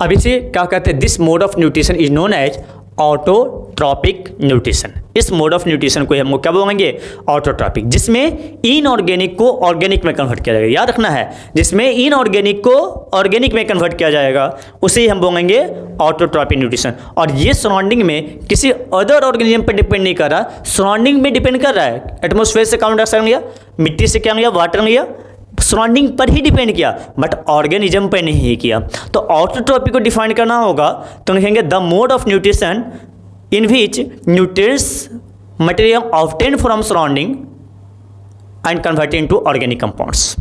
अब इसे क्या कहते हैं? This mode of nutrition is known as autotrophic nutrition. इस मोड ऑफ न्यूट्रिशन को हम लोग क्या बोलेंगे? ऑटोट्रॉपिक, जिसमें इनऑर्गेनिक को ऑर्गेनिक में कन्वर्ट किया जाएगा। याद रखना है, जिसमें इनऑर्गेनिक को ऑर्गेनिक में कन्वर्ट किया जाएगा उसे ही हम बोलेंगे ऑटोट्रॉपिक न्यूट्रिशन। और ये सराउंडिंग में किसी अदर ऑर्गेनिज्म पर डिपेंड नहीं कर रहा, सराउंडिंग में डिपेंड कर रहा है। एटमॉस्फेयर से कार्बन डाइऑक्साइड लिया, मिट्टी से क्या लिया? वाटर लिया, सराउंडिंग पर ही डिपेंड किया, बट ऑर्गेनिज्म पर नहीं किया। तो ऑटोट्रॉपिक को डिफाइन करना होगा तो लिखेंगे the mode of nutrition in which nutrients material obtain from surrounding and converted into organic compounds.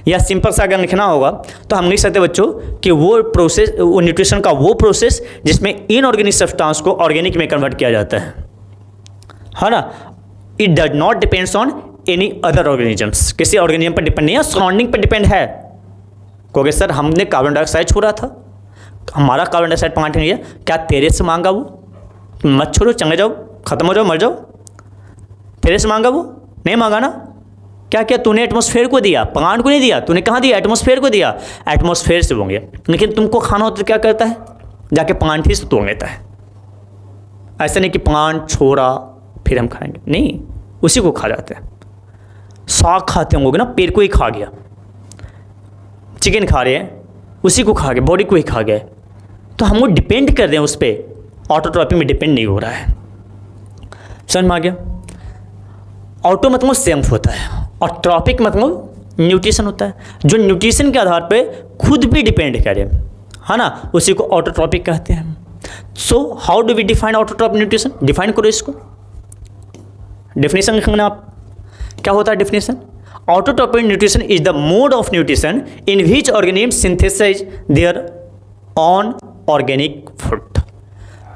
या सिंपल सा अगर लिखना होगा तो हम लिख सकते बच्चों कि वो प्रोसेस, वो न्यूट्रिशन का वो प्रोसेस जिसमें इनऑर्गेनिक सब्सटेंस को ऑर्गेनिक में कन्वर्ट किया जाता है ना। It does not depends on any other organisms, किसी ऑर्गेनिज्म पर डिपेंड नहीं है, सराउंडिंग पर डिपेंड है। क्योंकि सर हमने कार्बन डाइऑक्साइड छोड़ा था, हमारा कार्बन डाइऑक्साइड प्लांट नहीं है, क्या तेरे से मांगा वो? मत छोड़ो, चले जाओ, खत्म हो जाओ, मर जाओ। तेरे से मांगा वो? नहीं मांगा ना। क्या क्या तूने एटमॉस्फेयर को दिया, प्लांट को नहीं दिया। तूने कहाँ दिया? एटमॉस्फेयर को दिया, एटमॉस्फेयर से होंगे। लेकिन तुमको खाना होता तो क्या करता है? जाके प्लांट ही से तोड़ लेता है। ऐसा नहीं कि प्लांट छोड़ा फिर हम खाएंगे, नहीं, उसी को खा जाते हैं। साग खाते होंगे ना, पेड़ को ही खा गया। चिकन खा रहे हैं, उसी को खा गए, बॉडी को ही खा गए। तो हम वो डिपेंड कर रहे हैं उस पर, ऑटोट्रॉपी में डिपेंड नहीं हो रहा है। समझ में आ गया? ऑटो मतलब सेल्फ होता है और ट्रॉपिक मतलब न्यूट्रिशन होता है, जो न्यूट्रिशन के आधार पे खुद भी डिपेंड करे, है ना, उसी को ऑटोट्रॉपिक कहते हैं। So how do we define autotrophic nutrition? Define करो इसको, डेफिनेशन लिखना आप। क्या होता है definition? Autotrophic nutrition is the mode of nutrition in which organism synthesize their own organic food.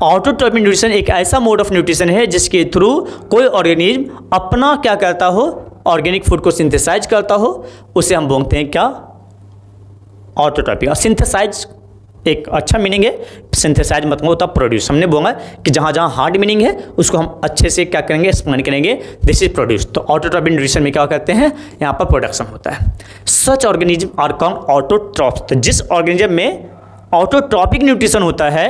Autotrophic nutrition एक ऐसा मोड ऑफ न्यूट्रिशन है जिसके थ्रू कोई ऑर्गेनिज्म अपना क्या करता हो, ऑर्गेनिक फूड को सिंथेसाइज करता हो, उसे हम बोलते हैं क्या? ऑटोट्रॉपिक। और सिंथेसाइज एक अच्छा मीनिंग है, सिंथेसाइज मतलब होता है प्रोड्यूस। हमने बोला कि जहाँ जहाँ हार्ड मीनिंग है उसको हम अच्छे से क्या करेंगे, एक्सप्लेन करेंगे, दिस इज प्रोड्यूस। तो ऑटोट्रॉपिक न्यूट्रिशन में क्या करते हैं, यहाँ पर प्रोडक्शन होता है। सच ऑर्गेनिज्म आर कॉल्ड ऑटोट्रॉप्स। तो जिस ऑर्गेनिज्म में ऑटोट्रॉपिक न्यूट्रिशन होता है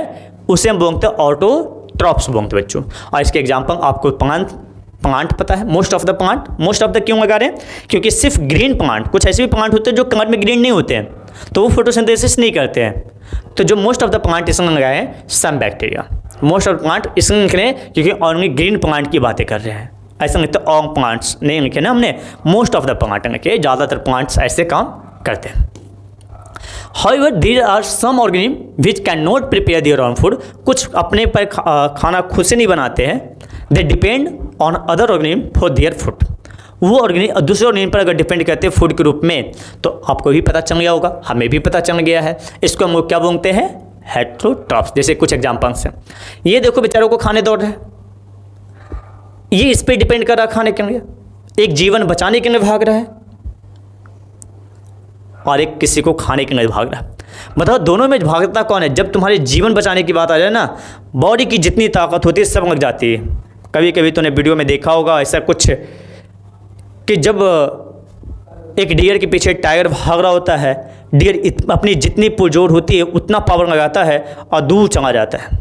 उसे हम बोलते हैं ऑटोट्रॉप्स बोलते हैं बच्चों। और इसके एग्जाम्पल आपको प्लांट पता है, most of the plant, most of the क्यों लगा रहे हैं? क्योंकि सिर्फ ग्रीन प्लांट, कुछ ऐसे भी प्लांट होते हैं जो कलर में ग्रीन नहीं होते हैं, तो वो फोटोसिंथेसिस नहीं करते हैं। तो जो मोस्ट ऑफ द प्लांट इसमें लगाए हैं some bacteria, most of plant इसमें लिख रहे हैं क्योंकि ओनली ग्रीन प्लांट की बातें कर रहे हैं। ऐसा लिखते हैं ऑल प्लांट्स नहीं लिखे ना हमने, मोस्ट ऑफ द प्लांट लिखे, ज़्यादातर प्लांट्स ऐसे काम करते हैं। However, there are some organisms which cannot prepare their own food. कुछ अपने पर खाना खुद से नहीं बनाते हैं। They depend on other organism for their food. वो ऑर्गेनिज्म दूसरे ऑर्गेनिज्म पर अगर डिपेंड करते हैं फूड के रूप में, तो आपको भी पता चल गया होगा, हमें भी पता चल गया है। इसको हम लोग क्या बोलते हैं? हेटेरोट्रॉप्स। जैसे कुछ एग्जाम्पल्स हैं, ये देखो बेचारों को खाने दौड़ रहे हैं, ये इस पर डिपेंड कर रहा है खाने के लिए, एक जीवन बचाने के लिए भाग रहा है और एक किसी को खाने के लिए भाग रहा है। बताओ दोनों में भागता कौन है? जब तुम्हारे जीवन बचाने की बात आ जाए ना, बॉडी की जितनी ताकत होती है सब लग जाती है। कभी कभी तूने वीडियो में देखा होगा ऐसा कुछ कि जब एक डियर के पीछे टाइगर भाग रहा होता है, डियर अपनी जितनी पुरजोर होती है उतना पावर लगाता है और दूर चला जाता है,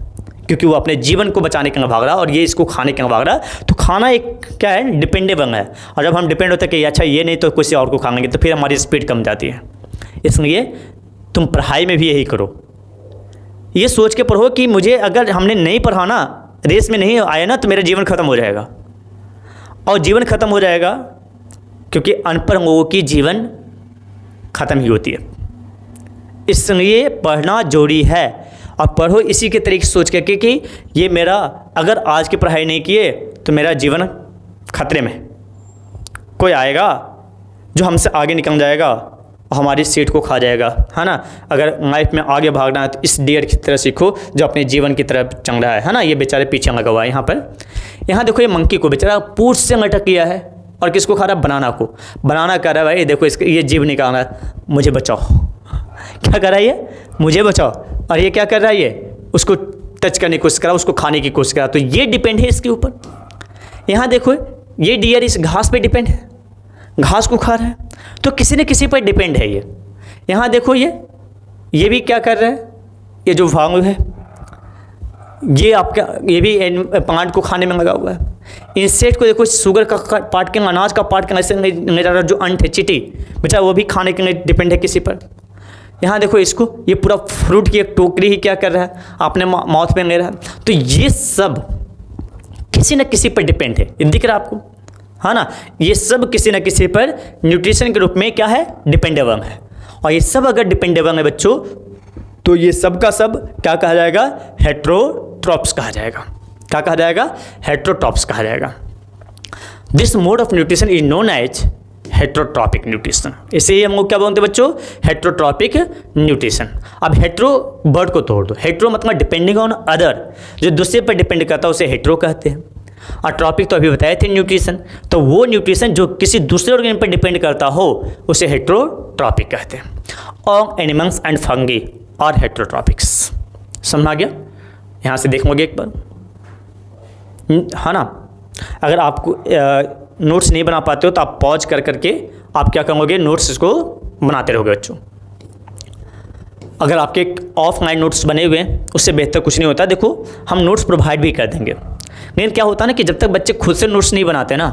क्योंकि वो अपने जीवन को बचाने के लिए भाग रहा है और ये इसको खाने के लिए भाग रहा है। तो खाना एक क्या है, डिपेंडेबल है। और जब हम डिपेंड होते हैं कि अच्छा ये नहीं तो किसी और को खाएंगे, तो फिर हमारी स्पीड कम जाती है। इसलिए तुम पढ़ाई में भी यही करो, ये सोच के पढ़ो कि मुझे अगर हमने नहीं पढ़ा ना, रेस में नहीं आया ना, तो मेरा जीवन ख़त्म हो जाएगा। और जीवन ख़त्म हो जाएगा क्योंकि अनपढ़ लोगों की जीवन ख़त्म ही होती है। इसलिए पढ़ना जरूरी है और पढ़ो इसी के तरीके सोच के कि ये मेरा, अगर आज की पढ़ाई नहीं किए तो मेरा जीवन खतरे में, कोई आएगा जो हमसे आगे निकल जाएगा और हमारी सीट को खा जाएगा, है ना। अगर लाइफ में आगे भागना है तो इस डियर की तरह सीखो जो अपने जीवन की तरफ चल रहा है ना। ये बेचारे पीछे लगा हुआ है यहाँ पर। यहाँ देखो ये मंकी को बेचारा पूंछ से लटक किया है और किसको खा रहा है? बनाना को। बनाना कह रहा है भाई देखो इसके ये जीव निकालना है, मुझे बचाओ। क्या कर रहा है ये? मुझे बचाओ। और ये क्या कर रहा है? ये उसको टच करने की कोशिश करा, उसको खाने की कोशिश करा। तो ये डिपेंड है इसके ऊपर। यहाँ देखो ये डियर इस घास पे डिपेंड है, घास को खा रहा है, तो किसी न किसी पर डिपेंड है ये। यहाँ देखो ये भी क्या कर रहा है? ये जो भालू है ये आपका, ये भी प्लांट को खाने में लगा हुआ है। इंसेक्ट को देखो, शुगर का पार्ट के, अनाज का पार्ट के, ऐसे मेरा जो अंट है चींटी, बेचारा वो भी खाने के लिए डिपेंड है किसी पर। यहाँ देखो इसको, ये पूरा फ्रूट की एक टोकरी ही क्या कर रहा है? आपने माउथ में ले रहा है। तो ये सब किसी न किसी पर डिपेंड है। ये दिख रहा है आपको, है ना। ये सब किसी न किसी पर न्यूट्रिशन के रूप में क्या है? डिपेंडेबल है। और ये सब अगर डिपेंडेबल है बच्चों, तो ये सब का सब क्या कहा जाएगा? हेटेरोट्रॉप्स कहा जाएगा। क्या कहा जाएगा? हेटेरोट्रॉप्स कहा जाएगा। This mode of nutrition is known as heterotrophic nutrition. इसे हम लोग क्या बोलते हैं बच्चों? Heterotrophic nutrition. अब हेटेरो वर्ड को तोड़ दो। हेटेरो मतलब डिपेंडिंग ऑन अदर, जो दूसरे पर डिपेंड करता है उसे हेटेरो कहते हैं। और ट्रॉपिक तो अभी बताए थे न्यूट्रिशन, तो वो न्यूट्रिशन जो किसी दूसरे ऑर्गेनिज्म पर डिपेंड करता हो उसे हेट्रोट्रॉपिक कहते हैं। और एनिमल्स एंड फंगी और हेट्रोट्रॉपिक्स, समझ आ गया? यहाँ से देखोगे एक बार, है ना। अगर आपको नोट्स नहीं बना पाते हो तो आप पॉज कर करके आप क्या करोगे, नोट्स इसको बनाते रहोगे बच्चों। अगर आपके ऑफलाइन नोट्स बने हुए हैं उससे बेहतर कुछ नहीं होता। देखो हम नोट्स प्रोवाइड भी कर देंगे, लेकिन क्या होता है ना कि जब तक बच्चे खुद से नोट्स नहीं बनाते ना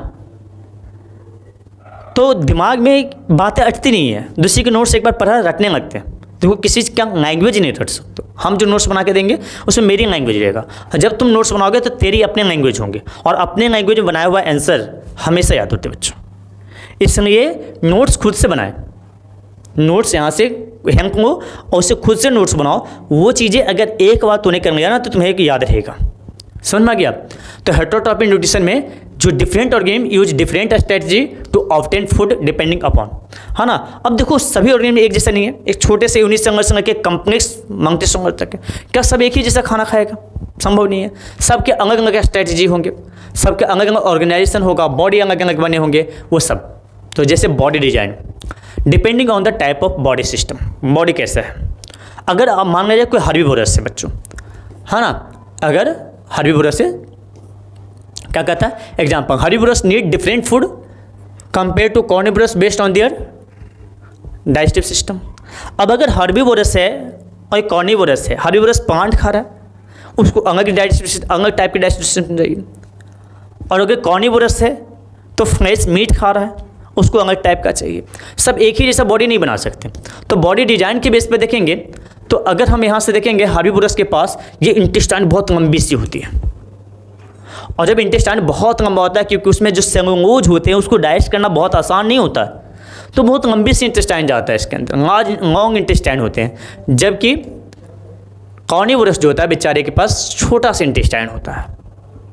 तो दिमाग में बातें अटती नहीं है, दूसरी के नोट्स एक बार पढ़ा रटने लगते हैं। देखो किसी का लैंग्वेज नहीं रट सकते। हम जो नोट्स बना के देंगे उसमें मेरी लैंग्वेज रहेगा, जब तुम नोट्स बनाओगे तो तेरी अपने लैंग्वेज होंगे, और अपने लैंग्वेज में बनाया हुआ आंसर हमेशा याद होते बच्चों। इसलिए नोट्स खुद से बनाए, नोट्स यहाँ से हैंक लो और उससे खुद से नोट्स बनाओ। वो चीज़ें अगर एक बार तूने कर लिया ना तो तुम्हें याद रहेगा, समझ में आ गया? तो हेट्रोट्रॉपिक न्यूट्रिशन में जो different organism use different strategy to obtain food depending upon, है ना। अब देखो सभी ऑर्गेनिज्म एक जैसा नहीं है, एक छोटे से यूनिट संरचना के कम्प्लेक्स मंगते संरचना तक है। क्या सब एक ही जैसा खाना खाएगा? संभव नहीं है। सबके अलग अलग स्ट्रेटजी होंगे, सबके अलग अलग ऑर्गेनाइजेशन होगा, बॉडी अलग अलग बने होंगे वो सब। तो जैसे body design depending on the type of body system, body कैसा है। अगर आप मान लीजिए कोई हर्बीवोरस है बच्चों, है ना, अगर हर्बीवोरस है क्या कहता है, example herbivorous need different food compare to carnivorous based on their digestive system. अब अगर हर्बीवोरस है और कार्निवोरस है, हर्बीवोरस प्लांट खा रहा है उसको अलग डाइजेस्टिव अलग टाइप की डाइजेस्टिव सिस्टम चाहिए, और अगर कार्निवोरस है तो फ्रेश मीट खा रहा है उसको अलग टाइप का चाहिए। सब एक ही जैसा बॉडी नहीं बना सकते। तो बॉडी डिजाइन के बेस पे देखेंगे तो अगर हम यहाँ से देखेंगे हर्बीवोरस के पास ये इंटेस्टाइन बहुत लंबी सी होती है, और जब इंटेस्टाइन बहुत लंबा होता है क्योंकि उसमें जो सेलुलोज होते हैं उसको डाइजेस्ट करना बहुत आसान नहीं होता है, तो बहुत लंबी सी इंटेस्टाइन जाता है इसके अंदर, लॉन्ग इंटेस्टाइन होते हैं। जबकि कार्निवोरस जो होता है बेचारे के पास छोटा सा इंटेस्टाइन होता है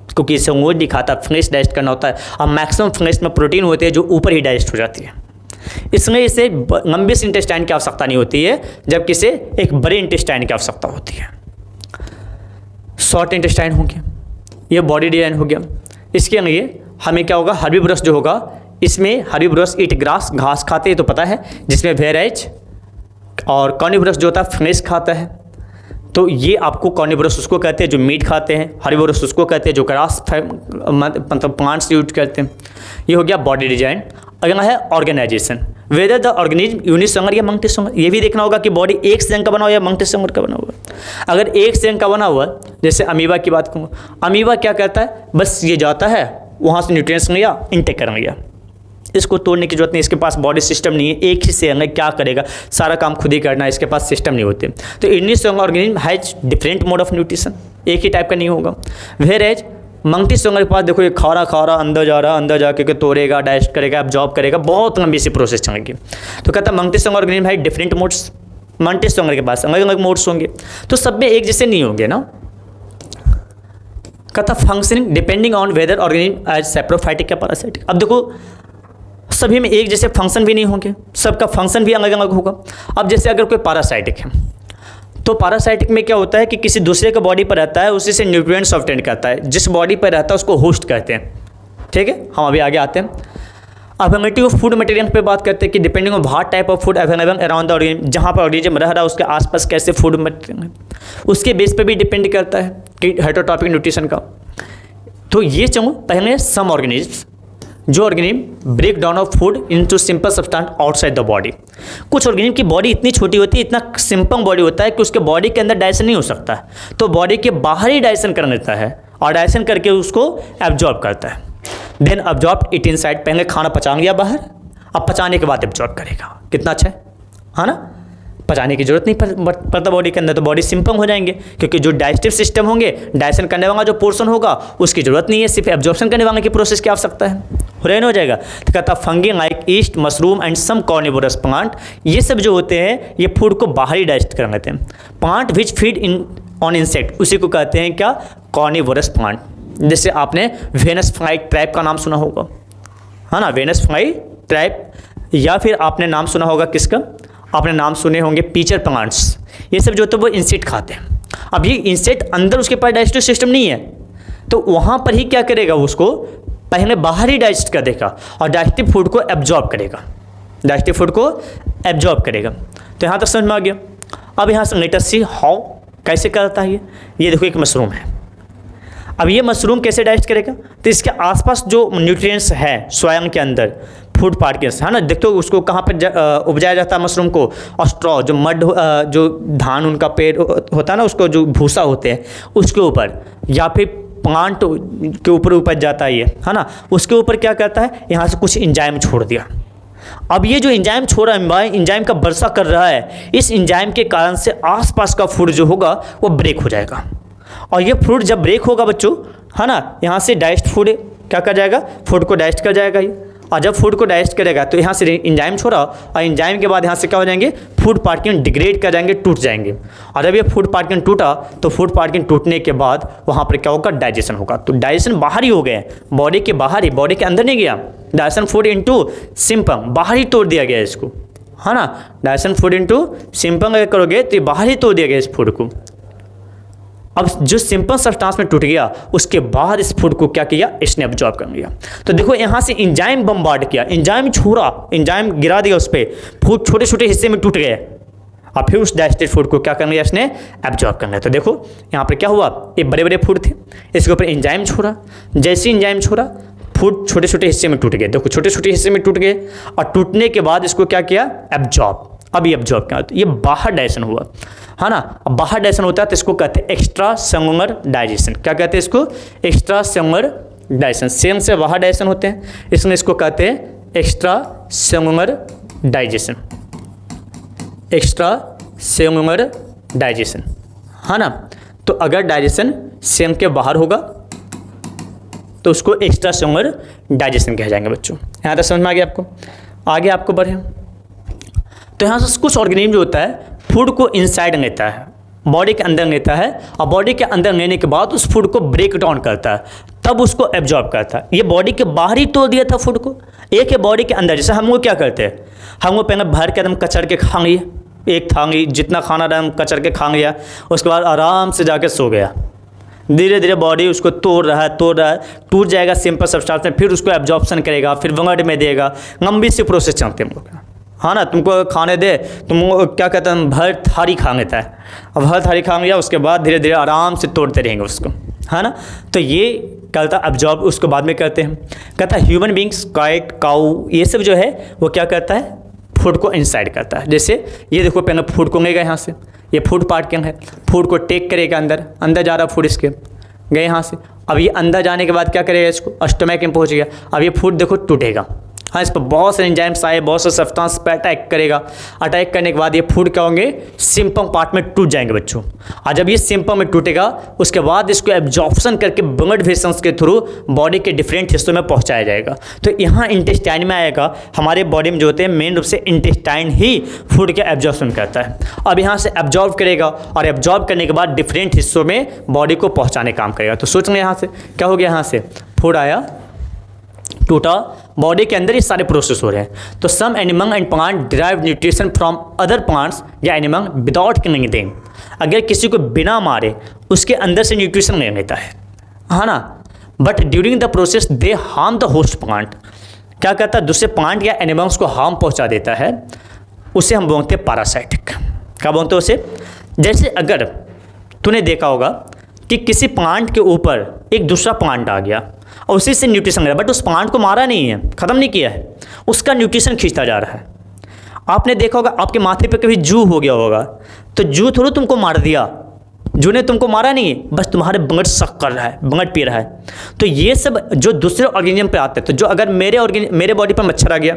क्योंकि सेलुलोज नहीं खाता, फ्लेश डाइजेस्ट करना होता है, और मैक्सिमम फ्लेश में प्रोटीन होते हैं जो ऊपर ही डाइजेस्ट हो जाती है। इसलिए इसे लंबे से इंटेस्टाइन की आवश्यकता नहीं होती है, जबकि इसे एक बड़े इंटेस्टाइन की आवश्यकता होती है। शॉर्ट इंटेस्टाइन हो गया, ये बॉडी डिजाइन हो गया। इसके लिए हमें क्या होगा, हर्बीवोरस जो होगा इसमें हर्बीवोरस ईट ग्रास, घास खाते हैं तो पता है, जिसमें वेराइज, और कार्निवोरस जो होता है फ्लेश खाता है। तो ये आपको कार्निवोरस उसको कहते हैं जो मीट खाते हैं, हर्बीवोरस उसको कहते हैं जो ग्रास मतलब प्लांट्स यूज करते हैं। ये हो गया बॉडी डिजाइन। अगला है organization, whether the organism unicellular या मल्टीसेलुलर। ये भी देखना होगा कि बॉडी एक सेल का बना हुआ या मल्टीसेलुलर का बना हुआ। अगर एक सेल का बना हुआ, जैसे अमीबा की बात करूँ, अमीबा क्या करता है, बस ये जाता है वहाँ से न्यूट्रिएंट्स लिया, इनटेक कर लिया, इसको तोड़ने की जरूरत नहीं, इसके पास बॉडी सिस्टम नहीं है, एक ही सेल है, क्या करेगा, सारा काम खुद ही करना है, इसके पास सिस्टम नहीं होते। तो unicellular organism has different mode of nutrition, एक ही टाइप का नहीं होगा। वेयरएज मल्टीसेलुलर के पास देखो ये खा रहा अंदर जा रहा, अंदर जाके तोड़ेगा, डाइजेस्ट करेगा, एब्जॉर्ब करेगा, बहुत लंबी सी प्रोसेस चलेगी। तो कहता है मल्टीसेलुलर ऑर्गेनिज्म है डिफरेंट मोड्स, मल्टीसेलुलर के पास अलग अलग मोड्स होंगे, तो सब में एक जैसे नहीं होंगे ना। कहता functioning depending on whether organism as saprophytic या पैरासाइटिक। अब देखो सभी में एक जैसे फंक्शन भी नहीं होंगे, सबका फंक्शन भी अलग अलग होगा। अब जैसे अगर कोई पैरासाइटिक है तो पैरासाइटिक में क्या होता है कि किसी दूसरे के बॉडी पर रहता है, उसी से न्यूट्रिएंट्स ऑब्टेन करता है, जिस बॉडी पर रहता है उसको होस्ट कहते हैं। ठीक है, हम अभी आगे आते हैं। अवेलेबिलिटी ऑफ फूड मटेरियल पे बात करते हैं कि depending on what type of food available around the organism, जहाँ पर ऑर्गेनिज्म रह रहा है उसके आसपास कैसे फूड मटेरियल है, उसके बेस पे भी डिपेंड करता है कि हेटेरोट्रॉपिक न्यूट्रिशन का। तो ये चलो पहले सम ऑर्गेनिज्म, जो organism break down of food into simple substance outside the body. कुछ ऑर्गेनिज्म की बॉडी इतनी छोटी होती है, इतना सिंपल बॉडी होता है कि उसके बॉडी के अंदर डाइजेशन नहीं हो सकता है, तो बॉडी के बाहर ही डाइजेशन कर लेता है और डाइजेशन करके उसको एब्जॉर्ब करता है। देन अब्जॉर्ब इट इनसाइड, पहले खाना पचा लिया बाहर, अब पचाने के बाद एब्जॉर्ब करेगा। कितना अच्छा है ना, पचाने की जरूरत नहीं पड़ता बॉडी के अंदर, तो बॉडी सिंपल हो जाएंगे क्योंकि जो डाइजेस्टिव सिस्टम होंगे, डाइजेशन करने वाला जो पोर्शन होगा उसकी जरूरत नहीं है, सिर्फ एब्जॉर्प्शन करने वाले की प्रोसेस की आवश्यकता है, हो जाएगा। तो कहता fungi like yeast, mushroom and some carnivorous plant, ये सब जो होते हैं ये फूड को बाहर ही डाइजेस्ट कर लेते हैं। Plant which feed in on insect, उसी को कहते हैं क्या, कार्निवोरस प्लांट। जैसे आपने वेनस फ्लाई ट्राइब का नाम सुना होगा, है ना, वेनस फ्लाई ट्राइब, या फिर आपने नाम सुना होगा किसका, आपने नाम सुने होंगे पीचर प्लांट्स। ये सब जो होते हैं वो इंसेक्ट खाते हैं। अब ये इंसेक्ट अंदर उसके पास डाइजेस्टिव सिस्टम नहीं है, तो वहाँ पर ही क्या करेगा, उसको पहले बाहर ही डाइजेस्ट कर देगा और डाइजेस्टिव फूड को एब्जॉर्ब करेगा, डाइजेस्टिव फूड को एब्जॉर्ब करेगा। तो यहाँ तक समझ में आ गया। अब यहाँ से लेट अस सी हाउ, कैसे करता है ये देखो एक मशरूम है। अब ये मशरूम कैसे डाइजेस्ट करेगा, तो इसके आसपास जो न्यूट्रिएंट्स है स्वयं के अंदर, फूड पार्टिकल्स है ना, देखते हो उसको कहाँ पर उपजाया जाता है मशरूम को, और स्ट्रॉ जो मड जो धान उनका पेड़ होता है ना, उसको जो भूसा होते हैं उसके ऊपर, या फिर प्लांट के ऊपर उपज जाता है ये, है ना, उसके ऊपर क्या करता है, यहाँ से कुछ एंजाइम छोड़ दिया। अब ये जो एंजाइम छोड़ रहा है, एंजाइम का वर्षा कर रहा है, इस एंजाइम के कारण से आसपास का फूड जो होगा वो ब्रेक हो जाएगा। और ये फूड जब ब्रेक होगा बच्चों, है ना, यहाँ से डाइजेस्ट फूड क्या कर जाएगा, फूड को डाइजेस्ट कर जाएगा ये। और जब फूड को डाइजेस्ट करेगा तो यहाँ से एंजाइम छोड़ा, और एंजाइम के बाद यहाँ से क्या हो जाएंगे, फूड पार्टिकल डिग्रेड कर जाएंगे, टूट जाएंगे। और जब ये फूड पार्टिकल टूटा तो फूड पार्टिकल टूटने के बाद वहाँ पर क्या होगा, डाइजेशन होगा। तो डाइजेशन बाहर ही हो गया, बॉडी के बाहर ही, बॉडी के अंदर नहीं गया। डाइजेशन फूड इनटू सिम्पम, बाहर ही तोड़ दिया गया इसको, है ना। डाइजेशन फूड इनटू सिम्पम अगर करोगे तो ये बाहर ही तोड़ दिया गया इस फूड को। अब जो सिंपल सब्सटेंस में टूट गया, उसके बाद इस फूड को क्या किया, इसने एब्जॉर्ब कर लिया। तो देखो यहाँ से एंजाइम बम्बार्ड किया, एंजाइम छोड़ा, एंजाइम गिरा दिया उस पर, फूड छोटे छोटे हिस्से में टूट गए, और फिर उस डाइजेस्टेड फूड को क्या कर लिया, इसने एब्जॉर्ब कर लिया। तो देखो यहाँ पर क्या हुआ, ये बड़े बड़े फूड थे, इसके ऊपर एंजाइम छोड़ा, जैसे एंजाइम छोड़ा फूड छोटे छोटे हिस्से में टूट गए। देखो छोटे छोटे हिस्से में टूट गए, और टूटने के बाद इसको क्या किया, एब्जॉर्ब। अब ये एब्जॉर्ब क्या, ये बाहर डाइजेशन हुआ, है ना। अब बाहर डाइजेशन होता है तो इसको कहते हैं एक्स्ट्रा सेलुलर डाइजेशन। क्या कहते हैं इसको, एक्स्ट्रा सेलुलर डाइजेशन। सेल से बाहर डाइजेशन होते हैं, इसमें इसको कहते हैं extra cellular digestion, extra cellular digestion, है ना। तो अगर डाइजेशन सेल के बाहर होगा तो उसको एक्स्ट्रा सेलुलर डाइजेशन कहे जाएंगे बच्चों। यहाँ तक समझ में आ गया आपको, आगे आपको बढ़े। तो यहाँ से कुछ ऑर्गेनिज्म जो होता है फूड को इनसाइड लेता है, बॉडी के अंदर लेता है, और बॉडी के अंदर लेने के बाद उस फूड को ब्रेक डाउन करता है, तब उसको एब्जॉर्ब करता है। ये बॉडी के बाहर ही तोड़ दिया था फूड को, एक है बॉडी के अंदर। जैसे हम लोग क्या करते हैं, हम लोग पहले भर के एकदम कचर के खा लिए, एक खा ली, जितना खाना एकदम कचर के खा लिया, उसके बाद आराम से जाके सो गया। धीरे धीरे बॉडी उसको तोड़ रहा है, टूट जाएगा सिंपल सब्सटेंस में, फिर उसको एब्जॉर्प्शन करेगा, फिर ब्लड में देगा। लंबी सी प्रोसेस चलते हैं हम लोग, हाँ ना। तुमको खाने दे, तुम क्या कहते हैं, भर थारी खा लेता है, अब भर थारी खा लिया, उसके बाद धीरे धीरे आराम से तोड़ते रहेंगे उसको, है ना। तो ये कहता एब्जॉर्ब, उसको बाद में करते हैं। कहता है ह्यूमन बींग्स, कैट, काऊ, ये सब जो है वो क्या करता है, फूड को इनसाइड करता है। जैसे ये देखो, पहले फूड को लेगा यहाँ से, ये फूड पार्टिकल है, फूड को टेक करेगा अंदर जा रहा फूड इसके, गए यहाँ से। अब ये अंदर जाने के बाद क्या करेगा, इसको स्टमक में पहुँच गया। अब ये फूड देखो टूटेगा, हाँ, इस पर बहुत सारे एंजाइम्स आए, बहुत से सब्सटेंस पर अटैक करेगा। अटैक करने के बाद ये फूड क्या होंगे, सिंपल पार्ट में टूट जाएंगे बच्चों। और जब ये सिंपल में टूटेगा, उसके बाद इसको एब्जॉर्प्शन करके ब्लड वेसल्स के थ्रू बॉडी के डिफरेंट हिस्सों में पहुंचाया जाएगा। तो यहाँ इंटेस्टाइन में आएगा, हमारे बॉडी में जो होते हैं मेन रूप से इंटेस्टाइन ही फूड के एब्जॉर्प्शन करता है। अब यहाँ से एब्जॉर्ब करेगा, और एब्जॉर्ब करने के बाद डिफरेंट हिस्सों में बॉडी को पहुँचाने काम करेगा। तो सोच लें यहाँ से क्या हो गया, यहाँ से फूड आया, टूटा, बॉडी के अंदर ये सारे प्रोसेस हो रहे हैं। तो some animal and plant derive nutrition from other plants या एनिमल विदाउट किलिंग देम। अगर किसी को बिना मारे उसके अंदर से न्यूट्रिशन ले लेता है ना, but during the process they harm the host plant. क्या कहता है, दूसरे प्लांट या एनिमल्स को हार्म पहुंचा देता है, उसे हम बोलते हैं पैरासाइटिक। क्या बोलते हैं उसे, जैसे अगर तूने देखा होगा कि किसी प्लांट के ऊपर एक दूसरा प्लांट आ गया और उसी से न्यूट्रिशन ले रहा है, बट उस प्लांट को मारा नहीं है, ख़त्म नहीं किया है, उसका न्यूट्रिशन खींचता जा रहा है। आपने देखा होगा आपके माथे पे कभी जू हो गया होगा, तो जू थोड़ा तुमको मार दिया, जू ने तुमको मारा नहीं है, बस तुम्हारे ब्लड सक कर रहा है, ब्लड पी रहा है। तो ये सब जो दूसरे ऑर्गेनिज्म पे आते हैं, तो जो अगर मेरे बॉडी पर मच्छर आ गया,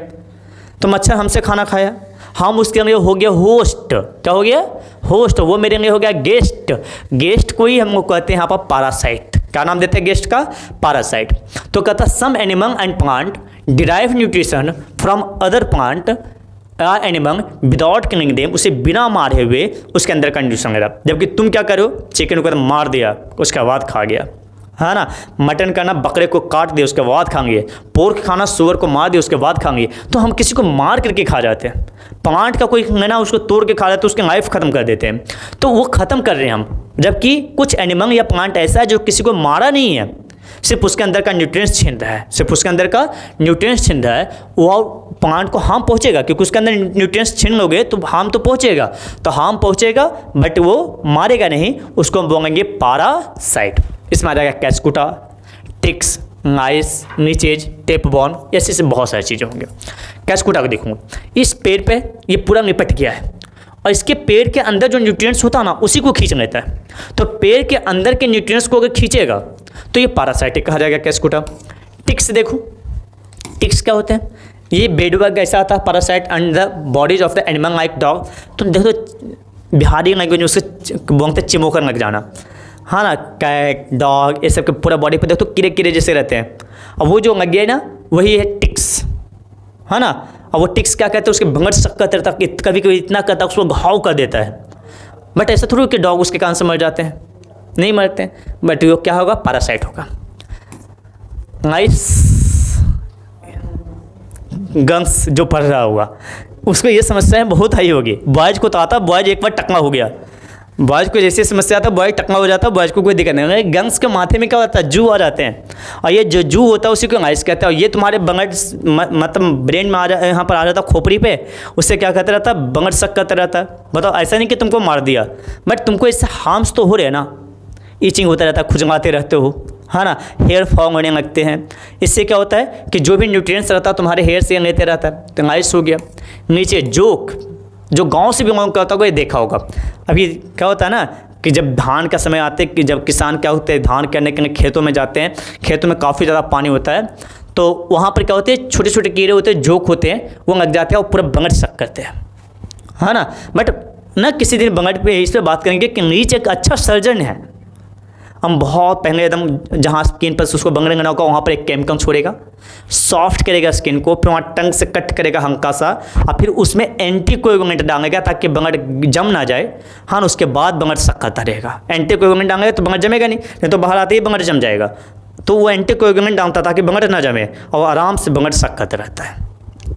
तो मच्छर हमसे खाना खाया, हम उसके लिए हो गया होस्ट। क्या हो गया, होस्ट। वो मेरे लिए हो गया गेस्ट। गेस्ट को ही हम लोग कहते हैं यहाँ पर पैरासाइट। क्या नाम देते हैं गेस्ट का, पैरासाइट। तो कहता some animal and plant derive nutrition from other plant animal without killing them. उसे बिना मारे हुए उसके अंदर का न्यूट्रिशन ले रहा। जबकि तुम क्या करो, चिकन को मार दिया, उसके बाद खा गया, है ना। मटन खाना बकरे को काट दे उसके बाद खाएंगे, पोर्क खाना सुअर को मार दे उसके बाद खाएंगे। तो हम किसी को मार करके खा जाते हैं। प्लांट का कोई ना उसको तोड़ के खा जाते तो उसकी लाइफ ख़त्म कर देते हैं, तो वो ख़त्म कर रहे हैं हम। जबकि कुछ एनिमल या प्लांट ऐसा है जो किसी को मारा नहीं है, सिर्फ उसके अंदर का न्यूट्रिएंट्स छीन रहा है, सिर्फ उसके अंदर का न्यूट्रिएंट्स छीन रहा है। वो प्लांट को हार्म पहुंचेगा, क्योंकि उसके अंदर न्यूट्रिएंट्स छीन लोगे तो हार्म तो पहुंचेगा, तो हार्म पहुंचेगा बट वो मारेगा नहीं। उसको हम बोलेंगे पैरासाइट। इसमें आ जाएगा कैस्कुटा, टिक्स, नाइस, नीचेज, टेपबॉर्न, ऐसे बहुत सारी चीज़ें होंगी। कैस्कुटा को देखूँगा, इस पेड़ पे ये पूरा निपट गया है और इसके पेड़ के अंदर जो न्यूट्रिएंट्स होता है ना उसी को खींच लेता है। तो पेड़ के अंदर के न्यूट्रिएंट्स को अगर खींचेगा तो ये पैरासाइटिक कहा जाएगा कैस्कुटा। टिक्स देखो, टिक्स क्या होते हैं? ये बेडबग ऐसा आता है parasite under the bodies of the animal like dog. तो देखो बिहारी लैंग्वेज में उससे बोलते चिमोकर लग जाना, हाँ ना, कैट, डॉग, ये सब के पूरा बॉडी पे देखो तो कीड़े कीड़े जैसे रहते हैं। अब वो जो लग गया ना वही है टिक्स, है ना। अब वो टिक्स क्या कहते हैं, उसके भंगट शक्कर करता, कभी कभी इतना करता उसको घाव कर देता है। बट ऐसा थोड़ी कि डॉग उसके कारण से मर जाते हैं, नहीं मरते हैं, बट वो क्या होगा, पैरासाइट होगा। नाइस गंस जो पढ़ रहा होगा उसको ये समस्याएं बहुत आई होगी। बॉयज को तो आता, बॉयज एक बार टकला हो गया, बॉयज को जैसे समस्या आता है बॉयज टकला हो जाता है, बॉयज को कोई दिक्कत नहीं। गंस के माथे में क्या होता है, जू आ जाते हैं, और ये जो जू होता है उसी को नाइस कहते हैं। और ये तुम्हारे बंगट मतलब ब्रेन में आ जा, यहाँ पर आ जाता है खोपड़ी पे, उससे क्या कहता रहता है, बंगट शक करता रहता है। बताओ, ऐसा नहीं कि तुमको मार दिया, बट तुमको इससे हार्म्स तो हो रहे हैं ना, ईचिंग होता रहता है, खुजलाते रहते हो, है ना, हेयर फॉर्म होने लगते हैं। इससे क्या होता है कि जो भी न्यूट्रिएंट्स रहता है तुम्हारे हेयर से लेते रहता है, तो नाइस हो गया। नीचे जोक, जो गांव से बिलोंग करता होगा ये देखा होगा। अभी क्या होता है ना कि जब धान का समय आते कि जब किसान क्या होते हैं धान करने के लिए खेतों में जाते हैं, खेतों में काफ़ी ज़्यादा पानी होता है, तो वहाँ पर क्या होते हैं, छोटे छोटे कीड़े होते हैं, जोक होते हैं, वो लग जाते हैं और पूरा बंगट शक करते हैं, है ना। बट ना किसी दिन बंगट पे इस पर बात करेंगे कि नीच एक अच्छा सर्जन है। हम बहुत पहले एकदम जहाँ स्किन पर उसको बंगड़ करना होगा वहाँ पर एक केमिकल छोड़ेगा, सॉफ्ट करेगा स्किन को, फिर वहाँ टंग से कट करेगा हल्का सा, और फिर उसमें एंटीकोएगुलेंट डालेगा ताकि बंगड़ जम ना जाए। हाँ, उसके बाद बंगड़ सख्त रहेगा। एंटीकोएगुलेंट डालेगा तो बंगड़ जमेगा नहीं तो बाहर आते ही बंगड़ जम जाएगा। तो वो एंटीकोएगुलेंट डालता ताकि बंगड़ ना जमे और आराम से बंगड़ सख्त रहता है।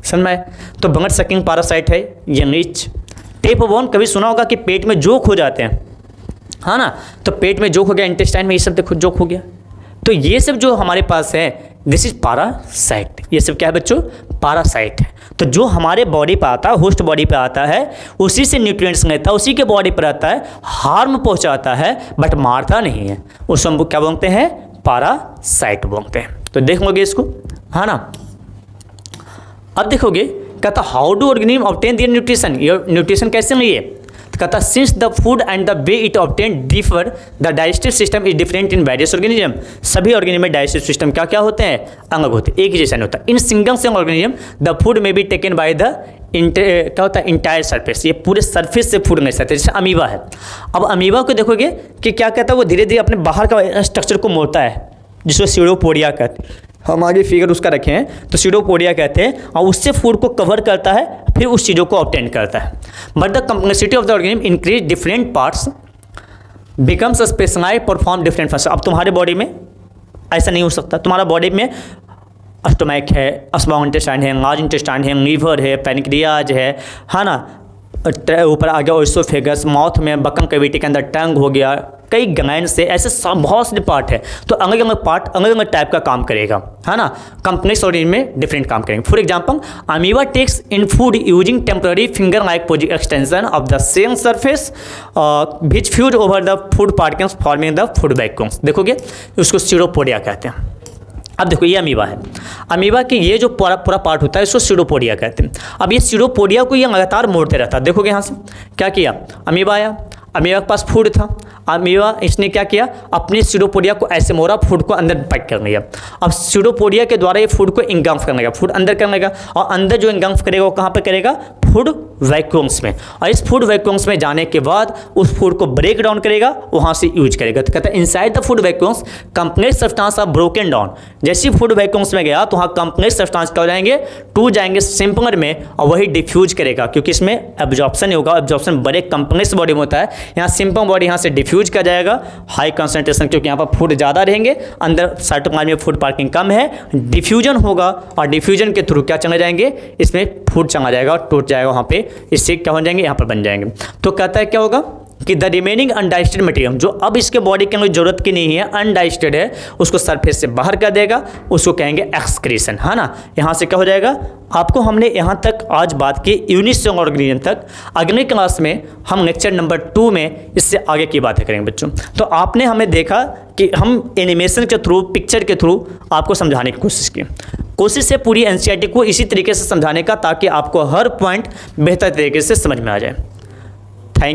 समझ में? तो बंगड़ सकिंग पैरासाइट है ये नीच। टेपबॉर्न कभी सुना होगा कि पेट में जोक हो जाते हैं, हाँ ना, तो पेट में जोक हो गया, इंटेस्टाइन में ये सब देखो जोक हो गया। तो ये सब जो हमारे पास है दिस इज पैरासाइट। ये सब क्या है बच्चों, पैरासाइट है। तो जो हमारे बॉडी पे आता है, होस्ट बॉडी पे आता है, उसी से न्यूट्रिएंट्स लेता है, उसी के बॉडी पर आता है, हार्म पहुंचाता है बट मारता नहीं है, उसको हम क्या बोलते हैं, पैरासाइट बोलते हैं। तो देख लोगे इसको, है ना। अब देखोगे कहता how do organism obtain their nutrition, ये न्यूट्रिशन कैसे लिए, तो कहता since the food and the way it obtain differ the digestive system is different in various organism. सभी ऑर्गेनिज्म में डाइजेस्टिव सिस्टम क्या क्या होते हैं, अलग होते हैं, एक ही जैसा नहीं होता। In single cell organism the food में बी टेकन बाय द क्या होता है, इंटायर सरफेस, ये पूरे सरफेस से फूड नहीं सकते। जैसे अमीबा है, अब अमीबा को देखोगे कि क्या कहता है, वो धीरे धीरे अपने बाहर का स्ट्रक्चर को मोड़ता है, जिसको सीडोपोडिया कहते हैं। हम आगे फिगर उसका रखे हैं तो सीडोपोडिया कहते हैं, और उससे फूड को कवर करता है, फिर उस चीज़ों को ऑब्टेन करता है। But the complexity of the organism increase different parts becomes specialised perform different function. अब तुम्हारे बॉडी में ऐसा नहीं हो सकता, तुम्हारा बॉडी में स्टोमैक है, स्मॉल इंटेस्टाइन है, लार्ज इंटेस्टाइन है, लीवर है, पैनक्रियाज है ना, ऊपर आ गया ओएसोफेगस, माउथ में बकन कैविटी के अंदर टंग हो गया, कई ग्लैंड से, ऐसे सब बहुत से पार्ट है। तो अलग अलग पार्ट अलग अलग टाइप का काम करेगा, है ना। कंप्लेक्स ऑर्गेनिज्म में डिफरेंट काम करेंगे। For example amoeba takes in food using temporary finger like extension of the cell surface which fuse over the food particles forming the food vacuoles. देखोगे उसको सीडोपोडिया कहते हैं। अब देखो ये अमीबा है, अमीबा के ये जो पूरा पार्ट होता है इसको सीडोपोडिया कहते हैं। अब ये सीडोपोडिया को ये लगातार मोड़ते रहता है। देखोगे यहाँ से क्या किया, अमीबा आया, अमीबा के पास फूड था, अमीबा इसने क्या किया, अपने सीडोपोडिया को ऐसे मोड़ा, फूड को अंदर पैक कर लिया। अब सीडोपोडिया के द्वारा ये फूड को इंगल्फ करने लगा, फूड अंदर करने लगा, और अंदर जो इंगल्फ करेगा वो कहाँ पे करेगा, फूड वैक्यूम्स में, और इस फूड वैक्यूम्स में जाने के बाद उस फूड को ब्रेक डाउन करेगा, वहाँ से यूज करेगा। तो कहता है inside the food vacuoles complex substance are broken down. जैसे फूड वैक्यूम्स में गया तो वहाँ कंप्लेक्स सब्सटेंस क्या हो जाएंगे, टूट जाएंगे सिंपलर में, और वही डिफ्यूज करेगा, क्योंकि इसमें एब्जॉर्प्शन होगा। एब्जॉर्प्शन बड़े कंप्लेक्स बॉडी में होता है, यहाँ सिंपल बॉडी यहाँ से डिफ्यूज कर जाएगा, हाई कंसंट्रेशन, क्योंकि यहाँ पर फूड ज़्यादा रहेंगे, अंदर साइटोप्लाज्म में फूड पार्किंग कम है, डिफ्यूजन होगा, और डिफ्यूजन के थ्रू क्या चला जाएंगे, इसमें फूड चला जाएगा और टूट जाएगा वहाँ पे, इससे क्या हो जाएंगे, यहाँ पर बन जाएंगे। तो कहता है क्या होगा कि द रिमेनिंग अनडाइजेस्टेड मटेरियल, जो अब इसके बॉडी के अंदर जरूरत की नहीं है, अनडाइजेस्टेड है, उसको सरफेस से बाहर कर देगा, उसको कहेंगे एक्सक्रीशन, है ना। यहाँ से क्या हो जाएगा, आपको हमने यहाँ तक आज बात की यूनिसेलुलर ऑर्गेनिज्म तक। अगले क्लास में हम लेक्चर नंबर 2 में इससे आगे की बातें करेंगे बच्चों। तो आपने हमें देखा कि हम एनिमेशन के थ्रू, पिक्चर के थ्रू आपको समझाने की कोशिश है पूरी एनसीईआरटी को इसी तरीके से समझाने का, ताकि आपको हर पॉइंट बेहतर तरीके से समझ में आ जाए।